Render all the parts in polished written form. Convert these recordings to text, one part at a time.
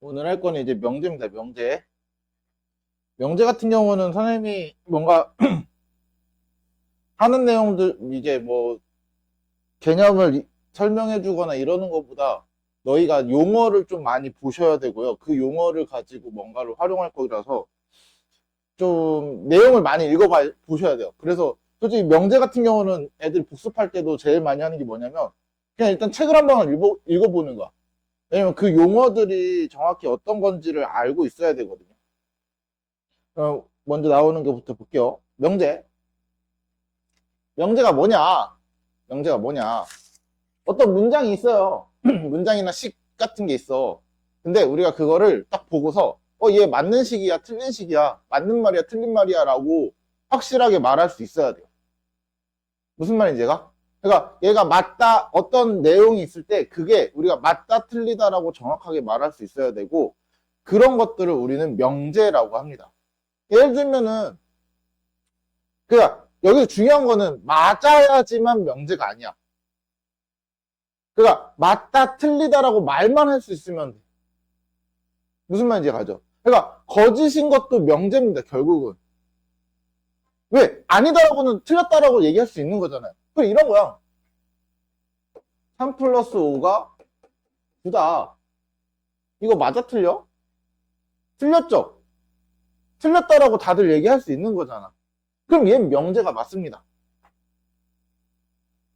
오늘 할 거는 이제 명제입니다. 명제. 명제 같은 경우는 선생님이 뭔가 하는 내용들 이제 뭐 개념을 설명해 주거나 이러는 것보다 너희가 용어를 좀 많이 보셔야 되고요. 그 용어를 가지고 뭔가를 활용할 거라서 좀 내용을 많이 보셔야 돼요. 그래서 솔직히 명제 같은 경우는 애들이 복습할 때도 제일 많이 하는 게 뭐냐면 그냥 일단 책을 한번 읽어보는 거야. 왜냐면 그 용어들이 정확히 어떤 건지를 알고 있어야 되거든요. 먼저 나오는 것부터 볼게요. 명제. 명제가 뭐냐? 명제가 뭐냐? 어떤 문장이 있어요. 문장이나 식 같은 게 있어. 근데 우리가 그거를 딱 보고서, 얘 맞는 식이야, 틀린 식이야, 맞는 말이야, 틀린 말이야, 라고 확실하게 말할 수 있어야 돼요. 무슨 말인지 얘가? 그러니까 얘가 맞다, 어떤 내용이 있을 때 그게 우리가 맞다, 틀리다라고 정확하게 말할 수 있어야 되고, 그런 것들을 우리는 명제라고 합니다. 예를 들면은, 그러니까 여기서 중요한 거는 맞아야지만 명제가 아니야. 그러니까 맞다 틀리다라고 말만 할 수 있으면 돼. 무슨 말인지 가죠. 그러니까 거짓인 것도 명제입니다. 결국은. 왜? 아니다라고는 틀렸다라고 얘기할 수 있는 거잖아요. 그 이런 거야. 3 플러스 5가 9다. 이거 맞아 틀려? 틀렸죠? 틀렸다라고 다들 얘기할 수 있는 거잖아. 그럼 얘는 명제가 맞습니다.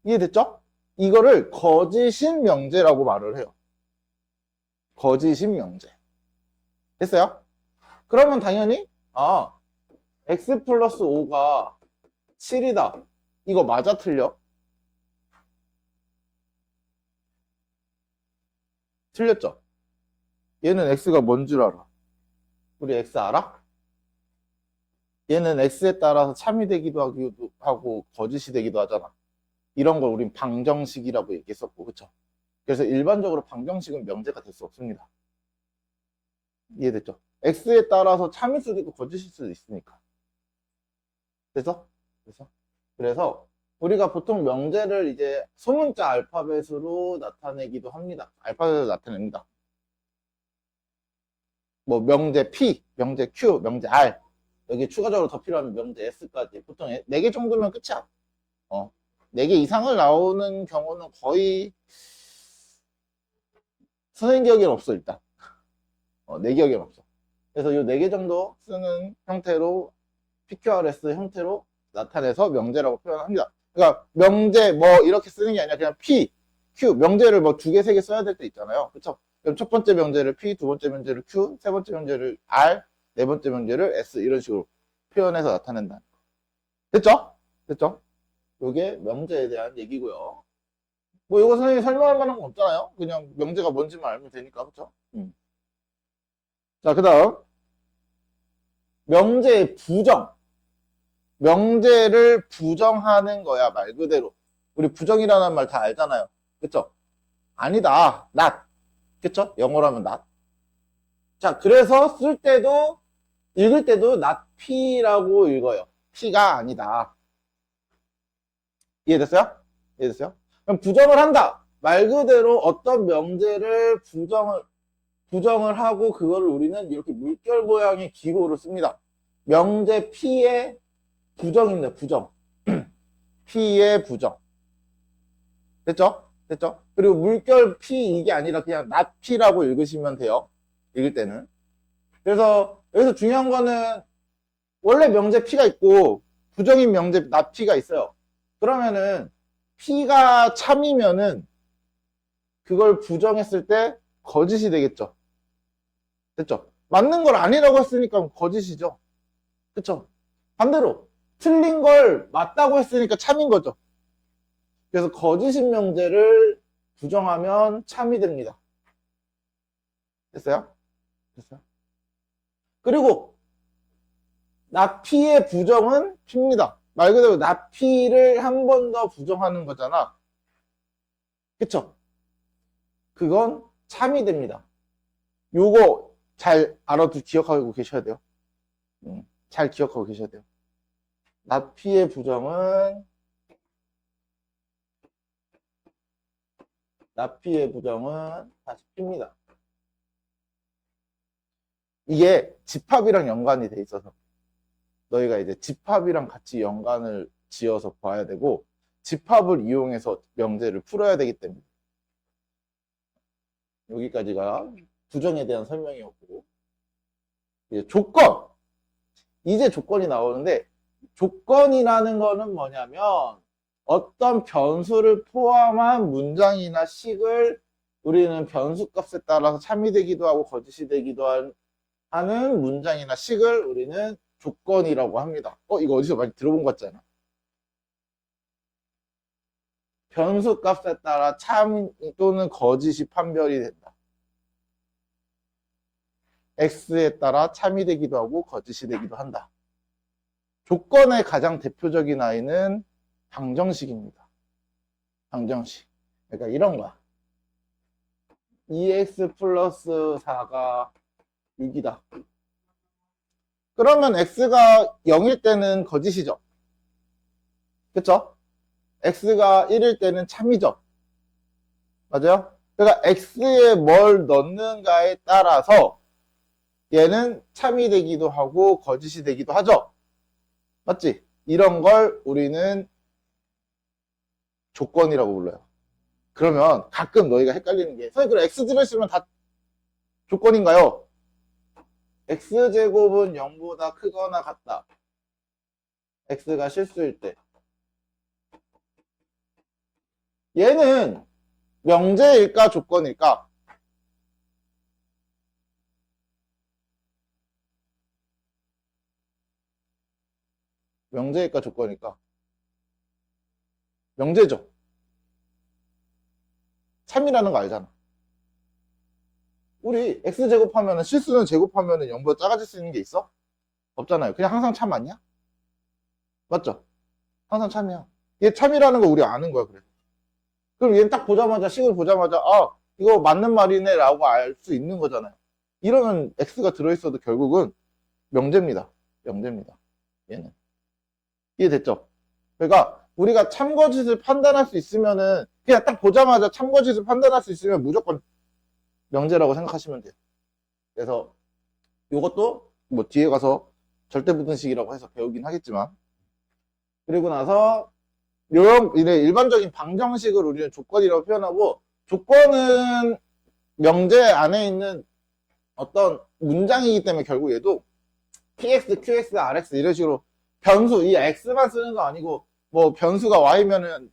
이해됐죠? 이거를 거짓인 명제라고 말을 해요. 거짓인 명제. 됐어요? 그러면 당연히 x 플러스 5가 7이다. 이거 맞아 틀려? 틀렸죠? 얘는 x가 뭔 줄 알아? 우리 x 알아? 얘는 x에 따라서 참이 되기도 하고 거짓이 되기도 하잖아. 이런 걸 우린 방정식이라고 얘기했었고, 그쵸? 그래서 일반적으로 방정식은 명제가 될 수 없습니다. 이해됐죠? x에 따라서 참일 수도 있고 거짓일 수도 있으니까. 그래서 그래서 우리가 보통 명제를 이제 소문자 알파벳으로 나타내기도 합니다. 알파벳으로 나타냅니다. 뭐 명제 P, 명제 Q, 명제 R, 여기 추가적으로 더 필요하면 명제 S까지 보통 4개 정도면 끝이야. 4개 이상을 나오는 경우는 거의 선생님 기억에는 없어. 일단 내 기억에는 없어. 그래서 이 4개 정도 쓰는 형태로 PQRS 형태로 나타내서 명제라고 표현합니다. 그러니까 명제 뭐 이렇게 쓰는 게 아니라 그냥 P, Q, 명제를 뭐 2개, 3개 써야 될 때 있잖아요. 그쵸? 그럼 첫 번째 명제를 P, 두 번째 명제를 Q, 세 번째 명제를 R, 네 번째 명제를 S 이런 식으로 표현해서 나타낸다. 됐죠? 됐죠? 이게 명제에 대한 얘기고요. 뭐 이거 선생님이 설명할 만한 건 없잖아요. 그냥 명제가 뭔지만 알면 되니까. 그쵸? 자, 그 다음 명제의 부정. 명제를 부정하는 거야, 말 그대로. 우리 부정이라는 말 다 알잖아요. 그쵸? 아니다. not. 그쵸? 영어로 하면 not. 자, 그래서 쓸 때도, 읽을 때도 not P라고 읽어요. P가 아니다. 이해됐어요? 이해됐어요? 그럼 부정을 한다. 말 그대로 어떤 명제를 부정을 하고 그거를 우리는 이렇게 물결 모양의 기호로 씁니다. 명제 P의 부정입니다. 부정. P의 부정. 됐죠? 됐죠? 그리고 물결 P 이게 아니라 그냥 낫 P라고 읽으시면 돼요. 읽을 때는. 그래서 여기서 중요한 거는 원래 명제 P가 있고 부정인 명제 낫 P가 있어요. 그러면은 P가 참이면은 그걸 부정했을 때 거짓이 되겠죠. 됐죠? 맞는 걸 아니라고 했으니까 거짓이죠. 그쵸? 반대로 틀린 걸 맞다고 했으니까 참인 거죠. 그래서 거짓인 명제를 부정하면 참이 됩니다. 됐어요? 됐어요? 그리고 나피의 부정은 P입니다. 말 그대로 나피를 한 번 더 부정하는 거잖아. 그쵸? 그건 참이 됩니다. 요거 잘 기억하고 계셔야 돼요. 잘 기억하고 계셔야 돼요. 나피의 부정은 다시 P입니다. 이게 집합이랑 연관이 돼 있어서 너희가 이제 집합이랑 같이 연관을 지어서 봐야 되고 집합을 이용해서 명제를 풀어야 되기 때문에 여기까지가 부정에 대한 설명이었고 이제 조건 이제 조건이 나오는데 조건이라는 거는 뭐냐면 어떤 변수를 포함한 문장이나 식을 우리는 변수 값에 따라서 참이 되기도 하고 거짓이 되기도 하는 문장이나 식을 우리는 조건이라고 합니다. 이거 어디서 많이 들어본 것 같잖아. 변수 값에 따라 참 또는 거짓이 판별이 된다. x에 따라 참이 되기도 하고 거짓이 되기도 한다. 조건의 가장 대표적인 아이는 방정식입니다. 방정식. 그러니까 이런 거야. 2x 플러스 4가 6이다. 그러면 x가 0일 때는 거짓이죠. 그쵸? x가 1일 때는 참이죠. 맞아요? 그러니까 x에 뭘 넣는가에 따라서 얘는 참이 되기도 하고 거짓이 되기도 하죠. 맞지? 이런 걸 우리는 조건이라고 불러요. 그러면 가끔 너희가 헷갈리는 게 선생님 그럼 x 들어있으면 다 조건인가요? x제곱은 0보다 크거나 같다. x가 실수일 때 얘는 명제일까 조건일까? 명제일까 조건일까? 명제죠. 참이라는 거 알잖아. 우리 x제곱하면 실수는 제곱하면 0보다 작아질 수 있는 게 있어? 없잖아요. 그냥 항상 참 아니야? 맞죠? 항상 참이야. 얘 참이라는 거 우리 아는 거야. 그래. 그럼 얘는 딱 보자마자 식을 보자마자 이거 맞는 말이네 라고 알 수 있는 거잖아요. 이러면 x가 들어있어도 결국은 명제입니다. 명제입니다. 얘는. 이해됐죠? 그러니까 우리가 참거짓을 판단할 수 있으면은 그냥 딱 보자마자 참거짓을 판단할 수 있으면 무조건 명제라고 생각하시면 돼요. 그래서 이것도 뭐 뒤에 가서 절대부등식이라고 해서 배우긴 하겠지만 그리고 나서 이런 일반적인 방정식을 우리는 조건이라고 표현하고 조건은 명제 안에 있는 어떤 문장이기 때문에 결국 얘도 px, qx, rx 이런 식으로 변수 이 x만 쓰는 거 아니고 뭐 변수가 y면은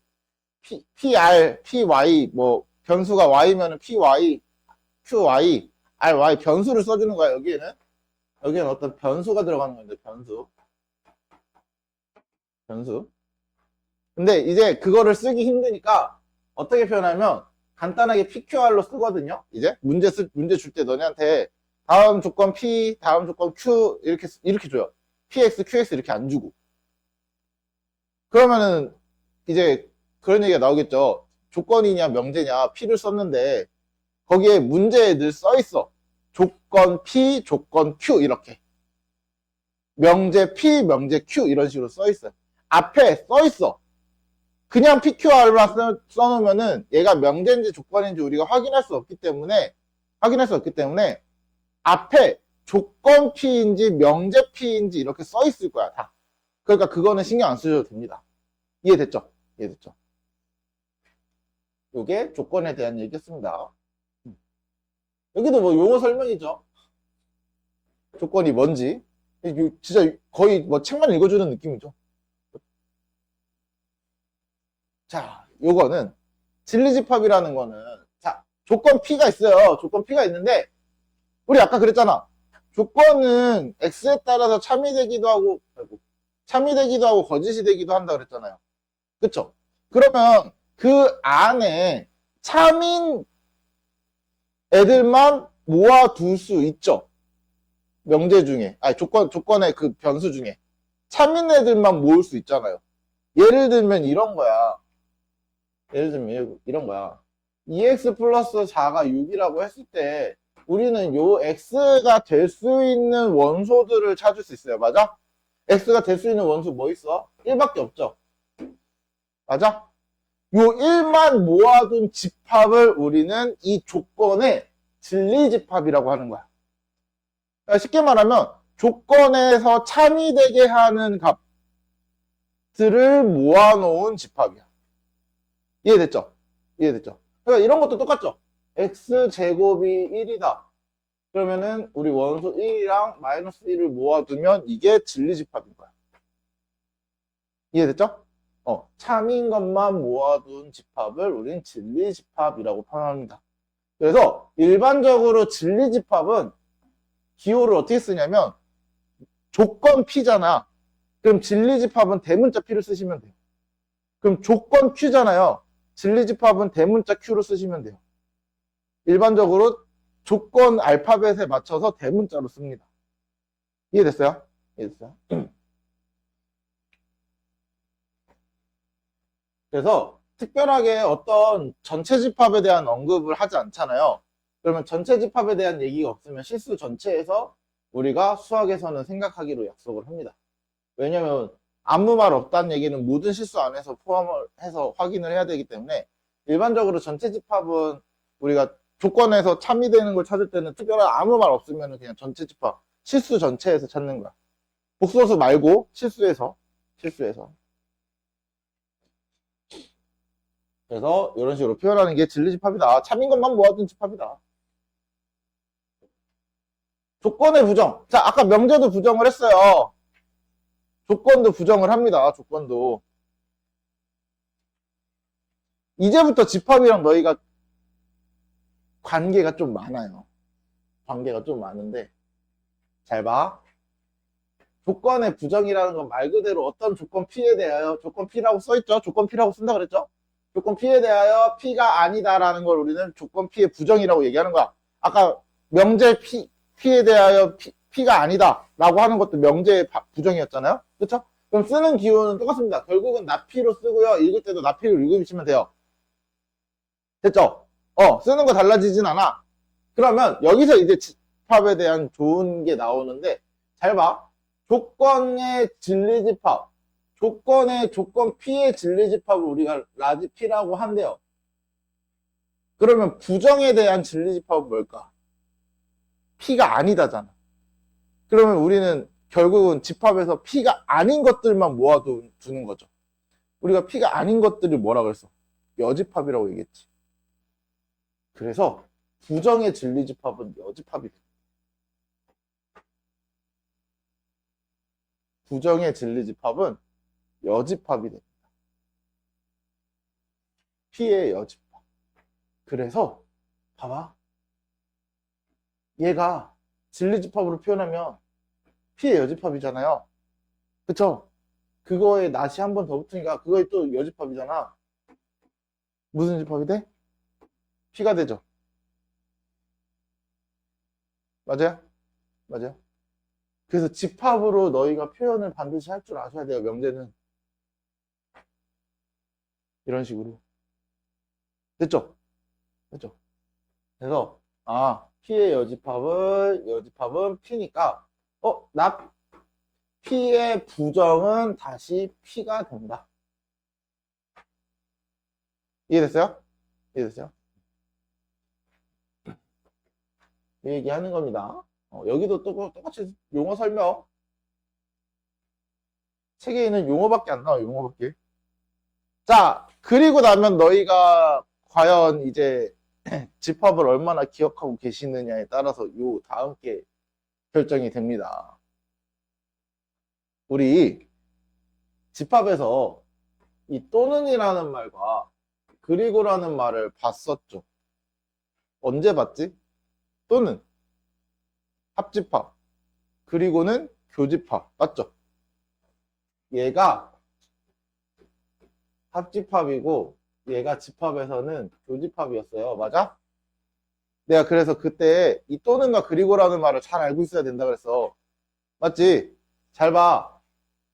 pr, py 뭐 변수가 y면은 py, qy, ry 변수를 써주는 거야. 여기에는 어떤 변수가 들어가는 건데 변수. 근데 이제 그거를 쓰기 힘드니까 어떻게 표현하면 간단하게 PQR로 쓰거든요. 이제 문제 줄 때 너네한테 다음 조건 P, 다음 조건 Q 이렇게 줘요. PX, QX 이렇게 안 주고. 그러면은 이제 그런 얘기가 나오겠죠. 조건이냐 명제냐 P를 썼는데 거기에 문제에 늘 써 있어. 조건 P, 조건 Q 이렇게. 명제 P, 명제 Q 이런 식으로 써 있어요. 앞에 써 있어. 그냥 PQR만 써놓으면은 얘가 명제인지 조건인지 우리가 확인할 수 없기 때문에 앞에 조건 P인지 명제 P인지 이렇게 써 있을 거야 다. 그러니까 그거는 신경 안 쓰셔도 됩니다. 이해됐죠? 이게 조건에 대한 얘기였습니다. 여기도 뭐 용어 설명이죠. 조건이 뭔지 진짜 거의 뭐 책만 읽어주는 느낌이죠. 자, 요거는 진리집합이라는 거는 자, 조건 P가 있어요. 조건 P가 있는데 우리 아까 그랬잖아. 조건은 X에 따라서 참이 되기도 하고 거짓이 되기도 한다 그랬잖아요. 그쵸? 그러면 그 안에 참인 애들만 모아둘 수 있죠. 명제 중에 조건의 그 변수 중에 참인 애들만 모을 수 있잖아요. 예를 들면 이런 거야. 2x 플러스 4가 6이라고 했을 때 우리는 요 x가 될 수 있는 원소들을 찾을 수 있어요. 맞아? x가 될 수 있는 원소 뭐 있어? 1밖에 없죠. 맞아? 요 1만 모아둔 집합을 우리는 이 조건의 진리집합이라고 하는 거야. 그러니까 쉽게 말하면 조건에서 참이되게 하는 값들을 모아놓은 집합이야. 이해됐죠? 이해됐죠? 그러니까 이런 것도 똑같죠? x제곱이 1이다. 그러면은 우리 원소 1이랑 마이너스 1을 모아두면 이게 진리집합인 거야. 이해됐죠? 참인 것만 모아둔 집합을 우린 진리집합이라고 표현합니다. 그래서 일반적으로 진리집합은 기호를 어떻게 쓰냐면 조건 P잖아. 그럼 진리집합은 대문자 P를 쓰시면 돼요. 그럼 조건 Q잖아요. 진리집합은 대문자 Q로 쓰시면 돼요. 일반적으로 조건 알파벳에 맞춰서 대문자로 씁니다. 이해됐어요? 이해됐어요? 그래서 특별하게 어떤 전체 집합에 대한 언급을 하지 않잖아요. 그러면 전체 집합에 대한 얘기가 없으면 실수 전체에서 우리가 수학에서는 생각하기로 약속을 합니다. 왜냐면 아무 말 없다는 얘기는 모든 실수 안에서 포함을 해서 확인을 해야 되기 때문에 일반적으로 전체 집합은 우리가 조건에서 참이되는 걸 찾을 때는 특별한 아무 말 없으면 그냥 전체 집합, 실수 전체에서 찾는 거야. 복소수 말고 실수에서. 그래서 이런 식으로 표현하는 게 진리집합이다. 참인 것만 모아둔 집합이다. 조건의 부정. 자, 아까 명제도 부정을 했어요. 조건도 부정을 합니다. 조건도. 이제부터 집합이랑 너희가 관계가 좀 많아요. 관계가 좀 많은데 잘 봐. 조건의 부정이라는 건 말 그대로 어떤 조건 P에 대하여 조건 P라고 써있죠. 조건 P라고 쓴다 그랬죠. 조건 P에 대하여 P가 아니다라는 걸 우리는 조건 P의 부정이라고 얘기하는 거야. 아까 명제 P에 대하여 P가 아니다 라고 하는 것도 명제의 부정이었잖아요. 그렇죠? 그럼 쓰는 기호는 똑같습니다. 결국은 나피로 쓰고요. 읽을 때도 나피로 읽으시면 돼요. 됐죠? 쓰는 거 달라지진 않아. 그러면 여기서 이제 집합에 대한 좋은 게 나오는데 잘 봐. 조건의 진리집합, 조건의 조건 P의 진리집합을 우리가 라지 P라고 한대요. 그러면 부정에 대한 진리집합은 뭘까? P가 아니다잖아. 그러면 우리는 결국은 집합에서 P가 아닌 것들만 모아두는 거죠. 우리가 P가 아닌 것들이 뭐라 그랬어? 여집합이라고 얘기했지. 그래서 부정의 진리집합은 여집합이 돼. 부정의 진리집합은 여집합이 됩니다. P의 여집합. 그래서 봐봐. 얘가 진리집합으로 표현하면 P의 여집합이잖아요. 그쵸? 그거에 낫이 한 번 더 붙으니까 그거에 또 여집합이잖아. 무슨 집합이 돼? P가 되죠. 맞아요? 맞아요? 그래서 집합으로 너희가 표현을 반드시 할 줄 아셔야 돼요. 명제는. 이런 식으로. 됐죠? 됐죠? 그래서 P의 여집합은 P니까 P의 부정은 다시 P가 된다. 이해됐어요? 이해됐어요? 이 얘기하는 겁니다. 여기도 똑같이 용어 설명. 책에 있는 용어밖에 안 나와, 용어밖에. 자, 그리고 나면 너희가 과연 이제 집합을 얼마나 기억하고 계시느냐에 따라서 요 다음 게 결정이 됩니다. 우리 집합에서 이 또는이라는 말과 그리고라는 말을 봤었죠. 언제 봤지? 또는 합집합, 그리고는 교집합. 맞죠? 얘가 합집합이고 얘가 집합에서는 교집합이었어요. 맞아? 내가 그래서 그때 이 또는과 그리고라는 말을 잘 알고 있어야 된다 그랬어. 맞지? 잘 봐.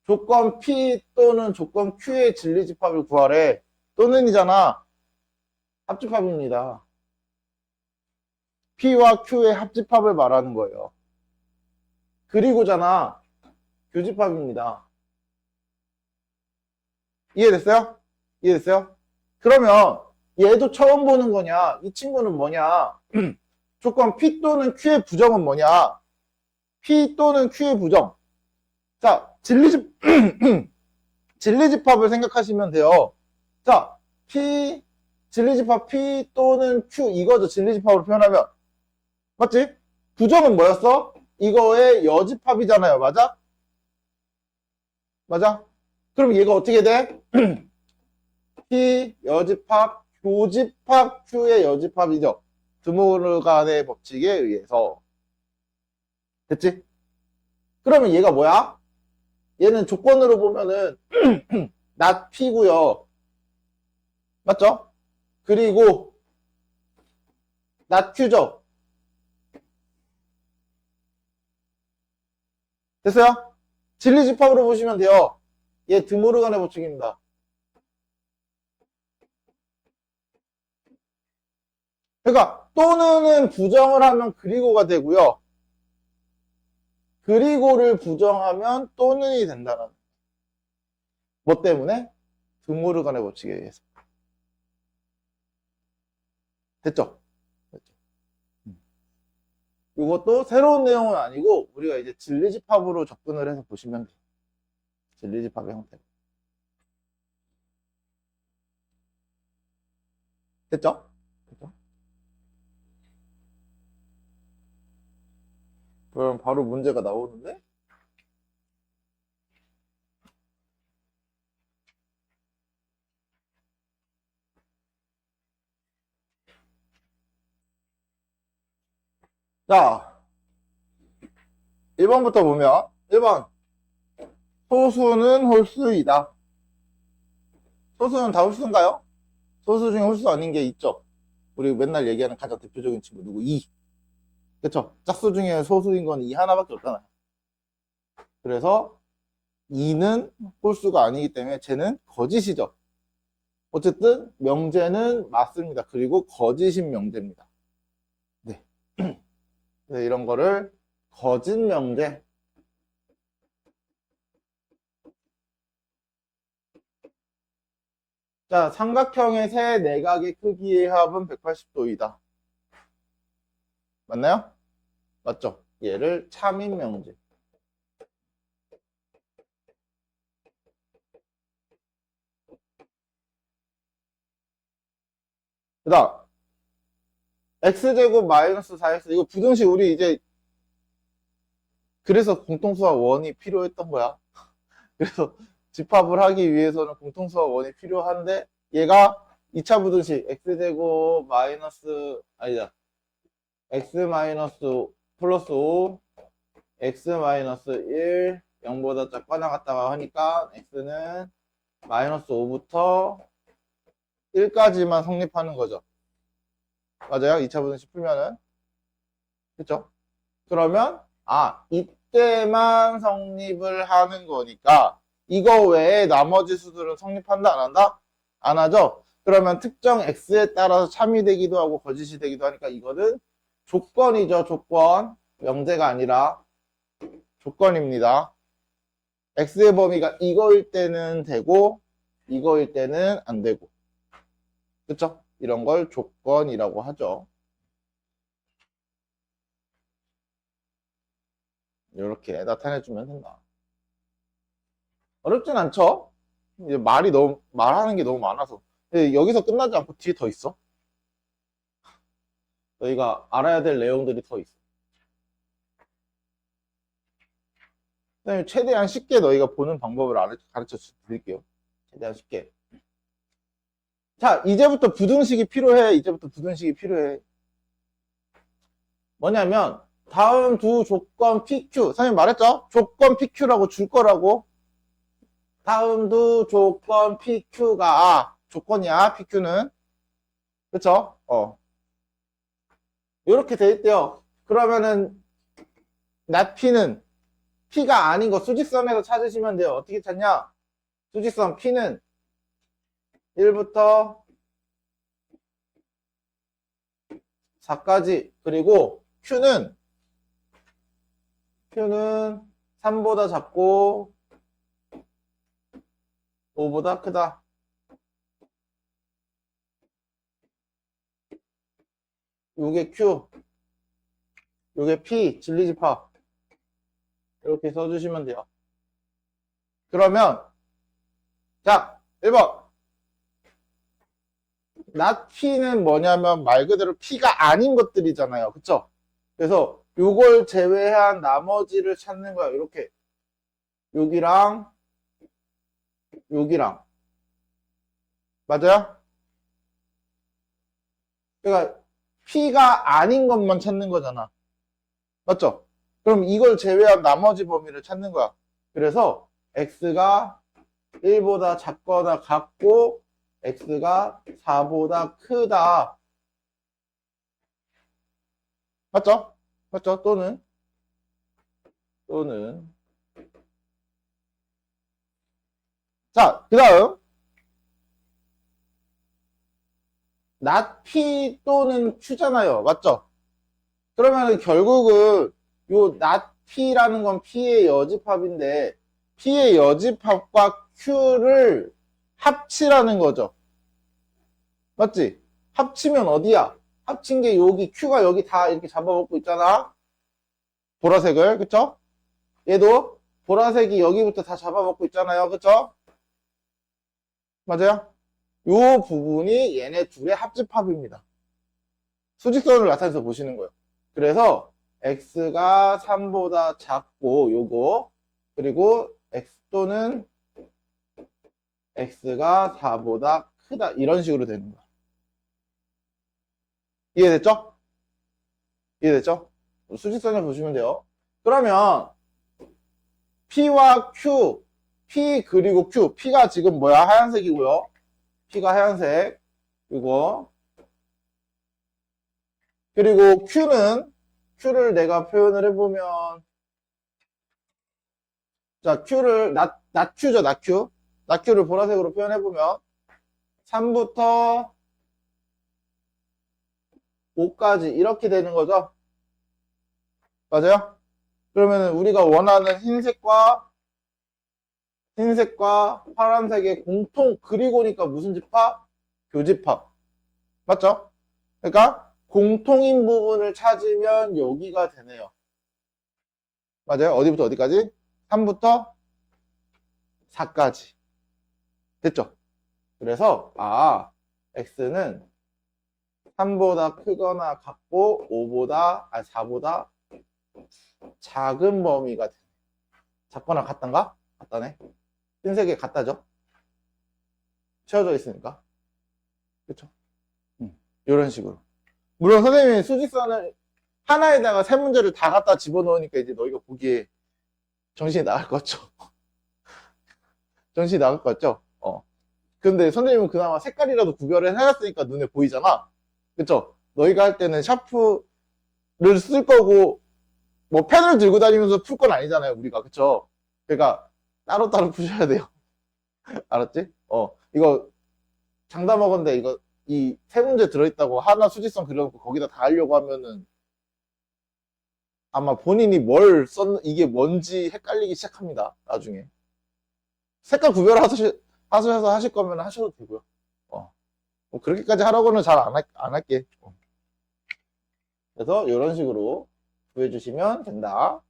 조건 P 또는 조건 Q의 진리집합을 구하래. 또는이잖아. 합집합입니다. P와 Q의 합집합을 말하는 거예요. 그리고잖아. 교집합입니다. 이해됐어요? 이해됐어요? 그러면 얘도 처음 보는 거냐? 이 친구는 뭐냐? 조건 P 또는 Q의 부정은 뭐냐? P 또는 Q의 부정. 자, 진리집합을 생각하시면 돼요. 자, 진리집합 P 또는 Q 이거죠. 진리집합으로 표현하면. 맞지? 부정은 뭐였어? 이거의 여집합이잖아요. 맞아? 맞아? 그럼 얘가 어떻게 돼? P 여집합, 교집합, Q의 여집합이죠. 드모르간의 법칙에 의해서. 됐지? 그러면 얘가 뭐야? 얘는 조건으로 보면은 not P고요. 맞죠? 그리고 not Q죠. 됐어요? 진리집합으로 보시면 돼요. 얘 드모르간의 법칙입니다. 그러니까 또는은 부정을 하면 그리고가 되고요. 그리고를 부정하면 또는이 된다는. 뭐 때문에? 드모르간의 법칙에 의해서. 됐죠? 됐죠? 이것도 새로운 내용은 아니고 우리가 이제 진리집합으로 접근을 해서 보시면 돼요. 진리집합의 형태. 됐죠? 됐죠? 그럼 바로 문제가 나오는데? 자, 1번부터 보면 1번 소수는 홀수이다. 소수는 다 홀수인가요? 소수 중에 홀수 아닌 게 있죠. 우리 맨날 얘기하는 가장 대표적인 친구 누구? 2. 그쵸? 짝수 중에 소수인 건 2 하나밖에 없잖아요. 그래서 2는 홀수가 아니기 때문에 쟤는 거짓이죠. 어쨌든 명제는 맞습니다. 그리고 거짓인 명제입니다. 네. 네, 이런 거를 거짓 명제. 자, 삼각형의 세 내각의 크기의 합은 180도이다. 맞나요? 맞죠? 얘를 참인 명제. 그 다음, x제곱 마이너스 4x. 이거 부등식 우리 이제, 그래서 공통수와 원이 필요했던 거야. 그래서 집합을 하기 위해서는 공통수와 원이 필요한데, 얘가 2차 부등식, x제곱 마이너스, 아니다. x 마이너스 플러스 5, x 마이너스 1, 0보다 작거나 나갔다가 하니까 x는 마이너스 5부터 1까지만 성립하는 거죠. 맞아요? 2차 부등식 풀면은. 그쵸? 그러면, 이때만 성립을 하는 거니까, 이거 외에 나머지 수들은 성립한다, 안 한다? 안 하죠? 그러면 특정 x에 따라서 참이 되기도 하고 거짓이 되기도 하니까 이거는 조건이죠, 조건. 명제가 아니라 조건입니다. x의 범위가 이거일 때는 되고, 이거일 때는 안 되고. 그쵸? 이런 걸 조건이라고 하죠. 이렇게 나타내주면 된다. 어렵진 않죠? 이제 말하는 게 너무 많아서. 근데 여기서 끝나지 않고 뒤에 더 있어. 너희가 알아야 될 내용들이 더 있어. 그다음에 최대한 쉽게 너희가 보는 방법을 가르쳐 드릴게요. 최대한 쉽게. 자, 이제부터 부등식이 필요해. 이제부터 부등식이 필요해. 뭐냐면, 다음 두 조건 PQ. 선생님 말했죠? 조건 PQ라고 줄 거라고. 다음 두 조건 PQ가, 조건이야, PQ는. 그쵸? 이렇게 돼 있대요. 그러면은, not P는 P가 아닌 거 수직선에서 찾으시면 돼요. 어떻게 찾냐? 수직선 P는 1부터 4까지, 그리고 Q는 3보다 작고 5보다 크다. 요게 Q, 요게 P, 진리집합. 이렇게 써주시면 돼요. 그러면 자 1번 not P는 뭐냐면 말 그대로 P가 아닌 것들이잖아요. 그쵸? 그래서 요걸 제외한 나머지를 찾는 거야. 이렇게 여기랑 여기랑 맞아요? 그러니까 P가 아닌 것만 찾는 거잖아. 맞죠? 그럼 이걸 제외한 나머지 범위를 찾는 거야. 그래서 X가 1보다 작거나 같고 X가 4보다 크다. 맞죠? 맞죠? 또는 자, 그 다음 not P 또는 Q잖아요. 맞죠? 그러면 결국은 요 not P라는 건 P의 여집합인데 P의 여집합과 Q를 합치라는 거죠. 맞지? 합치면 어디야? 합친 게 여기 Q가 여기 다 이렇게 잡아먹고 있잖아. 보라색을 그쵸? 얘도 보라색이 여기부터 다 잡아먹고 있잖아요. 그쵸? 맞아요? 요 부분이 얘네 둘의 합집합입니다. 수직선을 나타내서 보시는 거예요. 그래서 x가 3보다 작고 요거 그리고 x 또는 x가 4보다 크다 이런 식으로 되는 거야. 이해됐죠? 이해됐죠? 수직선을 보시면 돼요. 그러면 P와 Q, P 그리고 Q, P가 지금 뭐야? 하얀색이고요. P가 하얀색, 이거. 그리고 Q를 내가 표현을 해보면, 자, 낮Q죠, 낮Q. 낮Q를 보라색으로 표현해보면, 3부터 5까지 이렇게 되는 거죠? 맞아요? 그러면 우리가 원하는 흰색과 파란색의 공통 그리고니까 무슨 집합? 교집합. 맞죠? 그러니까 공통인 부분을 찾으면 여기가 되네요. 맞아요? 어디부터 어디까지? 3부터 4까지. 됐죠? 그래서 x는 3보다 크거나 같고 4보다 작은 범위가 돼. 작거나 같단가? 같다네. 흰색에 같다죠? 채워져 있으니까. 그쵸? 이런 식으로. 물론 선생님이 수직선을 하나에다가 세 문제를 다 갖다 집어넣으니까 이제 너희가 보기에 정신이 나갈 것 같죠? 정신이 나갈 것 같죠? 근데 선생님은 그나마 색깔이라도 구별을 해놨으니까 눈에 보이잖아. 그쵸? 너희가 할 때는 샤프를 쓸 거고, 뭐 펜을 들고 다니면서 풀 건 아니잖아요, 우리가. 그쵸? 그러니까 따로따로 푸셔야 돼요. 알았지? 이거 장담하건대 이거 이 세 문제 들어있다고 하나 수직선 그려놓고 거기다 다 하려고 하면은 아마 본인이 뭘 이게 뭔지 헷갈리기 시작합니다. 나중에. 색깔 구별하셔서 하실 거면 하셔도 되고요. 뭐 그렇게까지 하라고는 잘 안 할게. 그래서 이런 식으로 구해주시면 된다.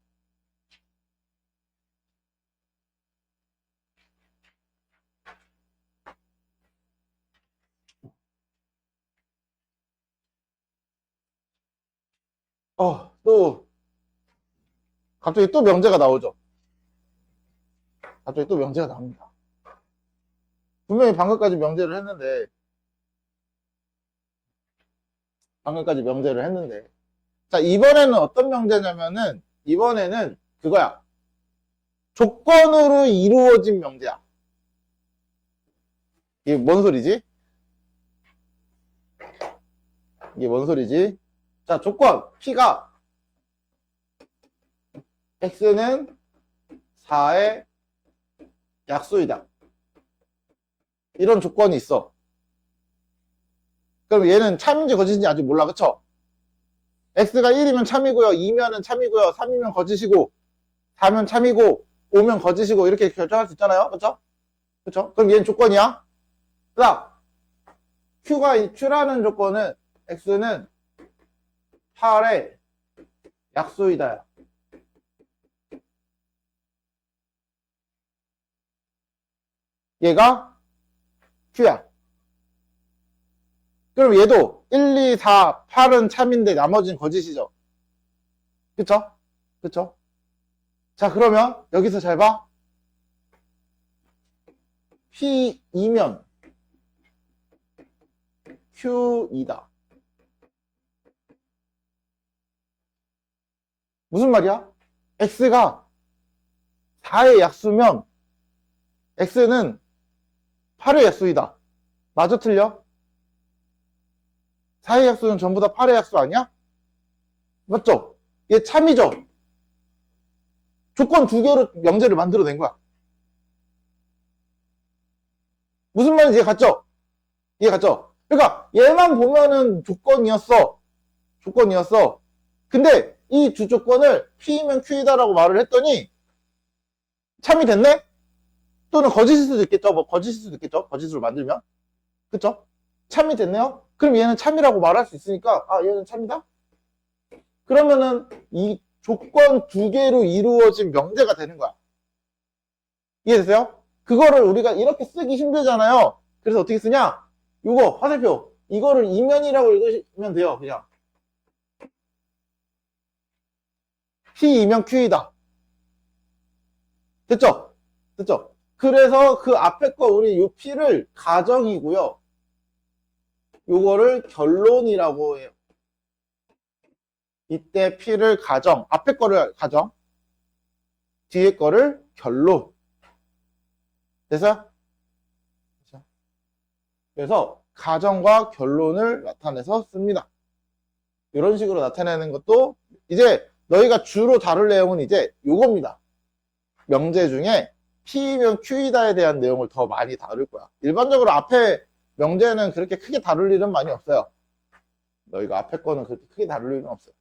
또 갑자기 또 명제가 나오죠. 갑자기 또 명제가 나옵니다. 분명히 방금까지 명제를 했는데 자, 이번에는 어떤 명제냐면은 이번에는 그거야. 조건으로 이루어진 명제야. 이게 뭔 소리지? 자, 조건 P가 X는 4의 약수이다. 이런 조건이 있어. 그럼 얘는 참인지 거짓인지 아직 몰라. 그쵸? X가 1이면 참이고요. 2면은 참이고요. 3이면 거짓이고 4면 참이고 5면 거짓이고 이렇게 결정할 수 있잖아요. 그쵸? 그쵸? 그럼 얘는 조건이야. 그 다음 Q라는 조건은 X는 8의 약수이다. 얘가 Q야. 그럼 얘도 1, 2, 4, 8은 참인데 나머지는 거짓이죠. 그쵸? 그쵸? 자, 그러면 여기서 잘 봐. P2면 Q2다. 무슨 말이야? X가 4의 약수면 X는 8의 약수이다. 맞아, 틀려? 4의 약수는 전부 다 8의 약수 아니야? 맞죠? 얘 참이죠? 조건 두 개로 명제를 만들어낸 거야. 무슨 말인지 이해갔죠? 이해갔죠? 그러니까 얘만 보면은 조건이었어. 조건이었어. 근데 이 두 조건을 P이면 Q이다라고 말을 했더니 참이 됐네? 또는 거짓일 수도 있겠죠? 뭐 거짓일 수도 있겠죠? 거짓으로 만들면. 그쵸? 참이 됐네요? 그럼 얘는 참이라고 말할 수 있으니까 아 얘는 참이다? 그러면은 이 조건 두 개로 이루어진 명제가 되는 거야. 이해되세요? 그거를 우리가 이렇게 쓰기 힘들잖아요. 그래서 어떻게 쓰냐? 요거 화살표 이거를 이면이라고 읽으시면 돼요. 그냥 P이면 Q이다. 됐죠? 됐죠? 그래서 그 앞에 거 우리 요 P를 가정이고요. 요거를 결론이라고 해요. 이때 P를 가정, 앞에 거를 가정, 뒤에 거를 결론. 됐어요? 그래서 가정과 결론을 나타내서 씁니다. 이런 식으로 나타내는 것도 이제 너희가 주로 다룰 내용은 이제 요겁니다. 명제 중에 P이면 Q이다에 대한 내용을 더 많이 다룰 거야. 일반적으로 앞에 명제는 그렇게 크게 다룰 일은 많이 없어요. 너희가 앞에 거는 그렇게 크게 다룰 일은 없어요.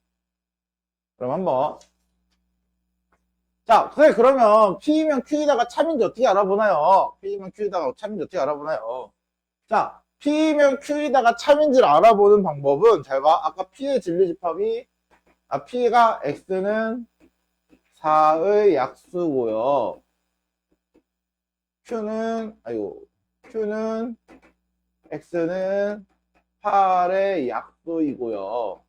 그럼 한번 자, 그래 그러면 P이면 Q이다가 참인지 어떻게 알아보나요? P이면 Q이다가 참인지 어떻게 알아보나요? 자, P이면 Q이다가 참인지를 알아보는 방법은 잘 봐. 아까 P의 진리집합이 P가 X는 4의 약수고요. Q는 X는 8의 약수이고요.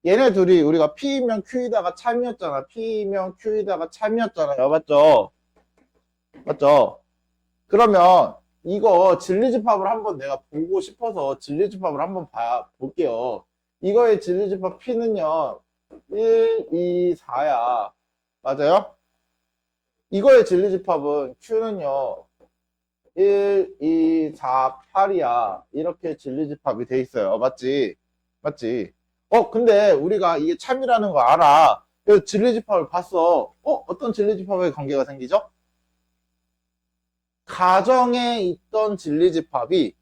얘네 둘이 우리가 P이면 Q이다가 참이었잖아. P이면 Q이다가 참이었잖아요. 맞죠? 맞죠? 그러면 이거 진리집합을 한번 내가 보고 싶어서 진리집합을 한번 볼게요. 이거의 진리집합 P는요. 1, 2, 4야. 맞아요? 이거의 진리집합은 Q는요. 1, 2, 4, 8이야. 이렇게 진리집합이 돼 있어요. 맞지? 맞지? 근데 우리가 이게 참이라는 거 알아. 그래서 진리집합을 봤어. 어떤 진리집합에 관계가 생기죠? 가정에 있던 진리집합이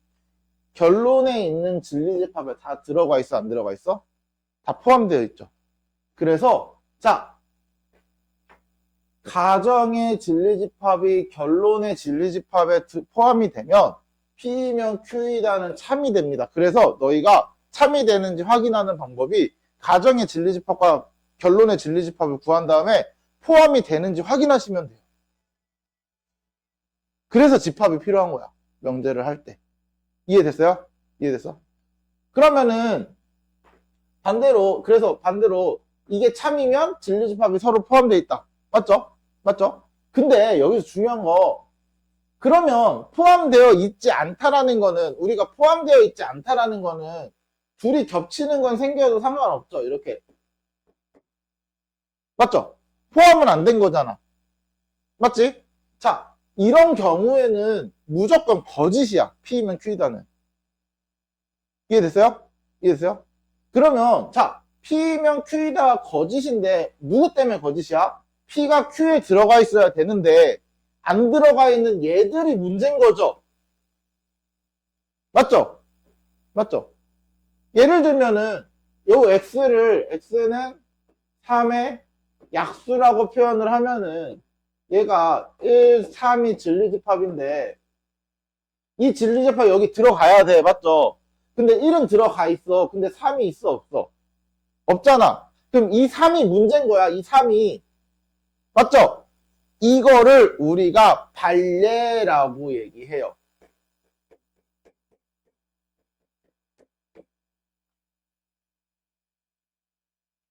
결론에 있는 진리집합에 다 들어가 있어, 안 들어가 있어? 다 포함되어 있죠. 그래서 자, 가정의 진리집합이 결론의 진리집합에 포함이 되면 P이면 Q이다는 참이 됩니다. 그래서 너희가 참이 되는지 확인하는 방법이 가정의 진리집합과 결론의 진리집합을 구한 다음에 포함이 되는지 확인하시면 돼요. 그래서 집합이 필요한 거야. 명제를 할 때. 이해됐어요? 이해됐어? 그러면은 그래서 반대로 이게 참이면 진리집합이 서로 포함되어 있다. 맞죠? 맞죠? 근데 여기서 중요한 거 그러면 포함되어 있지 않다라는 거는 우리가 포함되어 있지 않다라는 거는 둘이 겹치는 건 생겨도 상관없죠. 이렇게. 맞죠? 포함은 안 된 거잖아. 맞지? 자, 이런 경우에는 무조건 거짓이야. P이면 Q이다는. 이해됐어요? 이해됐어요? 그러면 자, P이면 Q이다가 거짓인데 누구 때문에 거짓이야? P가 Q에 들어가 있어야 되는데 안 들어가 있는 얘들이 문제인 거죠. 맞죠? 맞죠? 예를 들면은 요 X는 3의 약수라고 표현을 하면은 얘가 1, 3이 진리집합인데 이 진리집합 여기 들어가야 돼. 맞죠? 근데 1은 들어가 있어. 근데 3이 있어 없어? 없잖아. 그럼 이 3이 문제인 거야. 이 3이. 맞죠? 이거를 우리가 발례라고 얘기해요.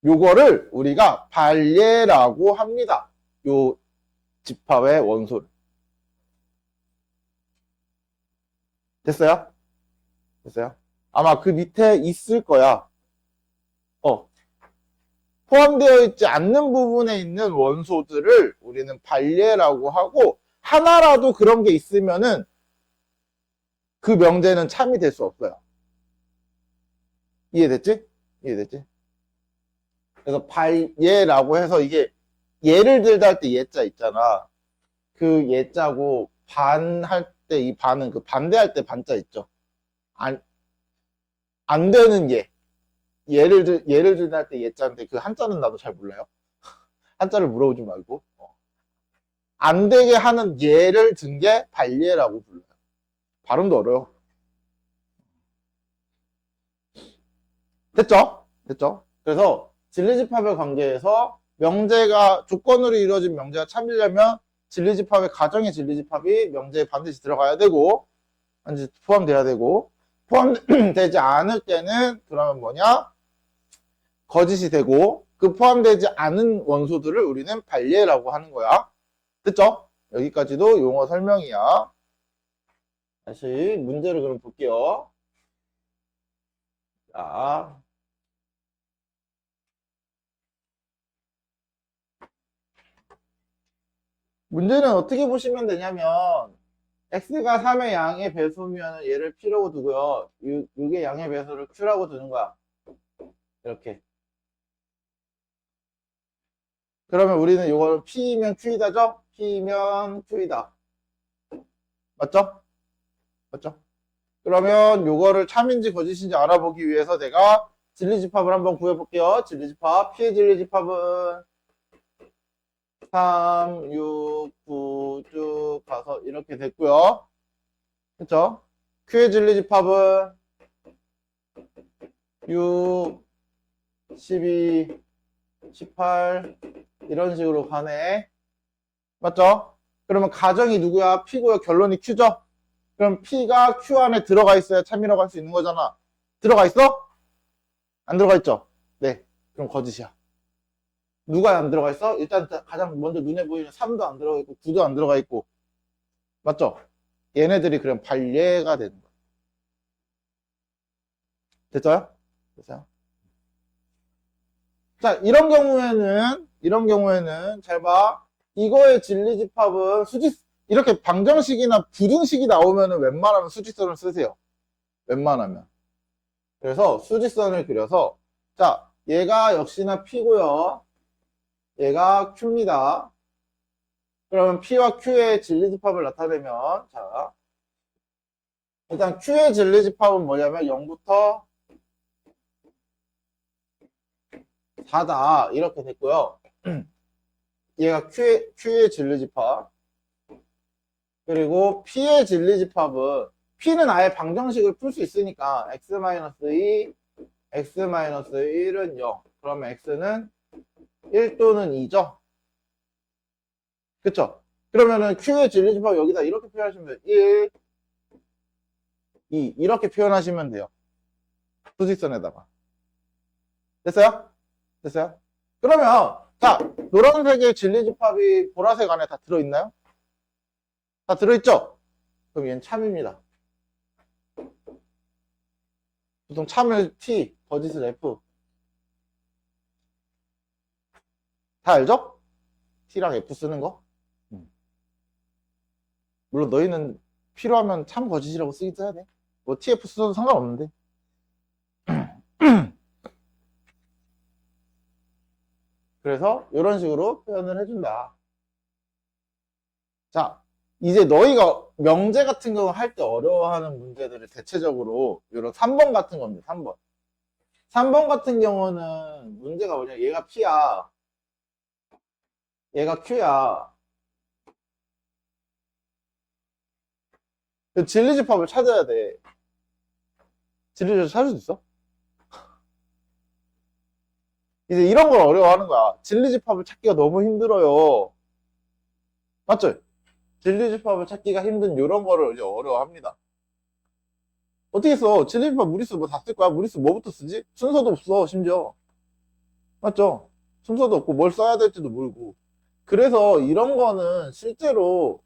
요거를 우리가 발례라고 합니다. 요 집합의 원소를. 됐어요? 됐어요? 아마 그 밑에 있을 거야. 포함되어 있지 않는 부분에 있는 원소들을 우리는 발례라고 하고, 하나라도 그런 게 있으면은 그 명제는 참이 될 수 없어요. 이해됐지? 이해됐지? 그래서 발예라고 해서 이게 예를 들다 할 때 예자 있잖아. 그 예자고 반할 때 이 반은 그 반대할 때 반자 있죠. 안 되는 예. 예를 들다 할 때 예자인데 그 한자는 나도 잘 몰라요. 한자를 물어보지 말고. 안 되게 하는 예를 든 게 발예라고 불러요. 발음도 어려워. 됐죠? 됐죠? 그래서 진리집합의 관계에서 명제가 조건으로 이루어진 명제가 참이려면 진리집합의 가정의 진리집합이 명제에 반드시 들어가야 되고 반드시 포함돼야 되고 포함되지 않을 때는 그러면 뭐냐? 거짓이 되고 그 포함되지 않은 원소들을 우리는 발례라고 하는 거야. 됐죠? 여기까지도 용어 설명이야. 다시 문제를 그럼 볼게요. 자, 문제는 어떻게 보시면 되냐면 x가 3의 양의 배수면 얘를 p라고 두고요. 6의 양의 배수를 q라고 두는 거야. 이렇게. 그러면 우리는 이걸 p면 q이다죠? p면 q이다. 맞죠? 맞죠? 그러면 요거를 참인지 거짓인지 알아보기 위해서 내가 진리집합을 한번 구해볼게요. 진리집합. p의 진리집합은 3, 6, 9 쭉 가서 이렇게 됐고요. 그쵸? q의 진리집합은 6, 12, 18 이런 식으로 가네. 맞죠? 그러면 가정이 누구야? p고요. 결론이 q죠? 그럼 p가 q 안에 들어가 있어야 참이라고 할 수 있는 거잖아. 들어가 있어? 안 들어가 있죠? 네. 그럼 거짓이야. 누가 안 들어가 있어? 일단 가장 먼저 눈에 보이는 3도 안 들어가 있고 9도 안 들어가 있고. 맞죠? 얘네들이 그럼 발례가 되는 거야. 됐어요? 됐어요? 자, 이런 경우에는 잘 봐. 이거의 진리집합은 이렇게 방정식이나 부등식이 나오면은 웬만하면 수직선을 쓰세요. 웬만하면. 그래서 수직선을 그려서, 자, 얘가 역시나 P고요. 얘가 Q입니다. 그러면 P와 Q의 진리집합을 나타내면, 자, 일단 Q의 진리집합은 뭐냐면 0부터 4다. 이렇게 됐고요. 얘가 Q의 진리집합. 그리고 P의 진리집합은 P는 아예 방정식을 풀 수 있으니까 x-2, x-1은 0. 그러면 x는 1 또는 2죠. 그쵸? 그러면은 Q의 진리집합 여기다 이렇게 표현하시면 돼요. 1, 2 이렇게 표현하시면 돼요. 수직선에다가. 됐어요? 됐어요? 그러면 자, 노란색의 진리집합이 보라색 안에 다 들어있나요? 다 들어있죠? 그럼 얘는 참입니다. 보통 참을 T, 거짓을 F. 다 알죠? T랑 F 쓰는 거? 물론 너희는 필요하면 참 거짓이라고 쓰기도 해야 돼. 뭐 TF 써도 상관없는데. 그래서 이런 식으로 표현을 해준다. 자, 이제 너희가 명제 같은 거 할 때 어려워하는 문제들을 대체적으로 이런 3번 같은 겁니다. 3번. 3번 같은 경우는 문제가 뭐냐? 얘가 P야. 얘가 Q야. 진리집합을 찾아야 돼. 진리집합 찾을 수 있어? 이제 이런 걸 어려워하는 거야. 진리집합을 찾기가 너무 힘들어요. 맞죠? 진리집합을 찾기가 힘든 이런 거를 이제 어려워합니다. 어떻게 써? 진리집합 무리수 뭐 다 쓸 거야? 무리수 뭐부터 쓰지? 순서도 없어, 심지어. 맞죠? 순서도 없고 뭘 써야 될지도 모르고. 그래서 이런 거는 실제로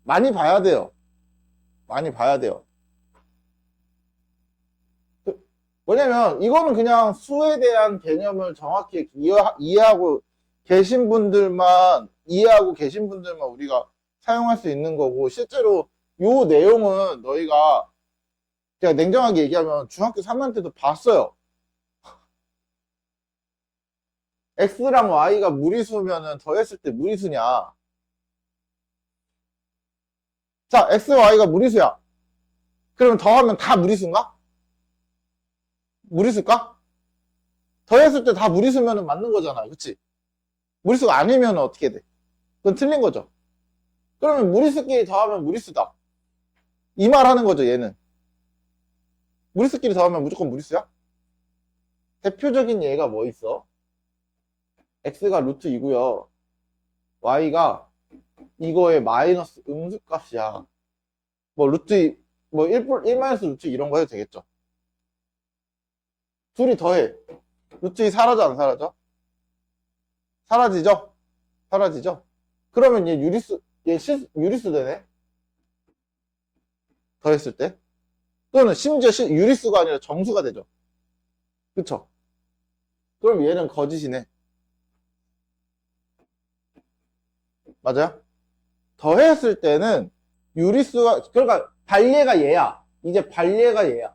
많이 봐야 돼요. 많이 봐야 돼요. 왜냐면 이거는 그냥 수에 대한 개념을 정확히 이해하고 계신 분들만 이해하고 계신 분들만 우리가 사용할 수 있는 거고 실제로 요 내용은 너희가 그냥 냉정하게 얘기하면 중학교 3학년 때도 봤어요. x랑 y가 무리수면은 더했을 때 무리수냐? 자, x, y가 무리수야. 그러면 더하면 다 무리수인가? 무리수일까? 더했을 때 다 무리수면은 맞는 거잖아. 그치? 무리수가 아니면 어떻게 돼? 그건 틀린 거죠. 그러면 무리수끼리 더하면 무리수다. 이 말 하는 거죠, 얘는. 무리수끼리 더하면 무조건 무리수야? 대표적인 예가 뭐 있어? x가 루트 2고요. y가 이거의 마이너스 음수값이야. 뭐 루트 2, 뭐 1 마이너스 루트 이런 거 해도 되겠죠. 둘이 더해. 루트 2 사라져, 안 사라져? 사라지죠? 사라지죠? 그러면 얘 유리수 되네? 더했을 때? 또는 심지어 유리수가 아니라 정수가 되죠. 그쵸? 그럼 얘는 거짓이네. 맞아요? 더했을 때는 유리수가, 그러니까 반례가 얘야. 이제 반례가 얘야.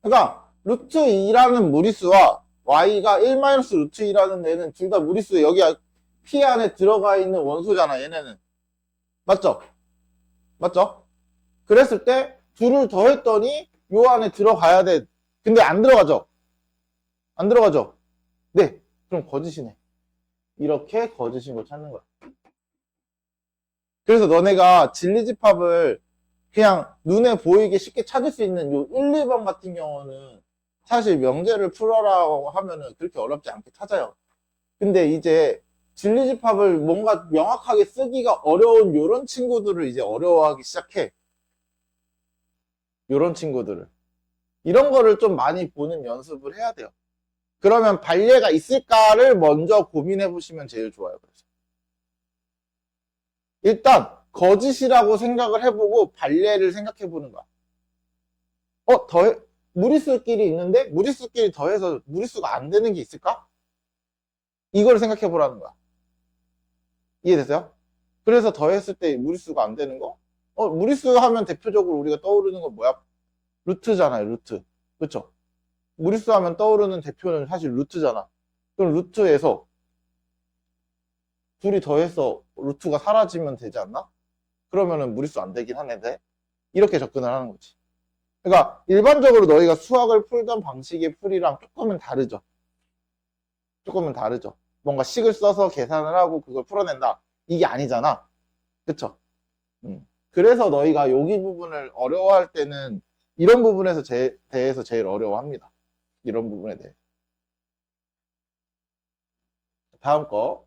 그러니까 루트 2라는 무리수와 y가 1 마이너스 루트 2라는 애는 둘 다 무리수에 여기 P 안에 들어가 있는 원소잖아, 얘네는. 맞죠? 맞죠? 그랬을 때 둘을 더했더니 요 안에 들어가야 돼. 근데 안 들어가죠? 안 들어가죠? 네. 그럼 거짓이네. 이렇게 거짓인 걸 찾는 거야. 그래서 너네가 진리집합을 그냥 눈에 보이게 쉽게 찾을 수 있는 요 1, 2번 같은 경우는 사실 명제를 풀어라고 하면은 그렇게 어렵지 않게 찾아요. 근데 이제 진리집합을 뭔가 명확하게 쓰기가 어려운 요런 친구들을 이제 어려워하기 시작해. 요런 친구들을. 이런 거를 좀 많이 보는 연습을 해야 돼요. 그러면 반례가 있을까를 먼저 고민해 보시면 제일 좋아요. 그래서. 일단 거짓이라고 생각을 해보고 반례를 생각해 보는 거야. 무리수끼리 있는데 무리수끼리 더해서 무리수가 안 되는 게 있을까? 이걸 생각해 보라는 거야. 이해됐어요? 그래서 더했을 때 무리수가 안 되는 거? 무리수 하면 대표적으로 우리가 떠오르는 건 뭐야? 루트잖아요, 루트. 그쵸? 무리수 하면 떠오르는 대표는 사실 루트잖아. 그럼 루트에서 둘이 더해서 루트가 사라지면 되지 않나? 그러면은 무리수 안 되긴 하는데 이렇게 접근을 하는 거지. 그러니까 일반적으로 너희가 수학을 풀던 방식의 풀이랑 조금은 다르죠. 조금은 다르죠. 뭔가 식을 써서 계산을 하고 그걸 풀어낸다. 이게 아니잖아. 그쵸? 그래서 너희가 여기 부분을 어려워할 때는 이런 부분에서 대해서 제일 어려워합니다. 이런 부분에 대해. 다음 거.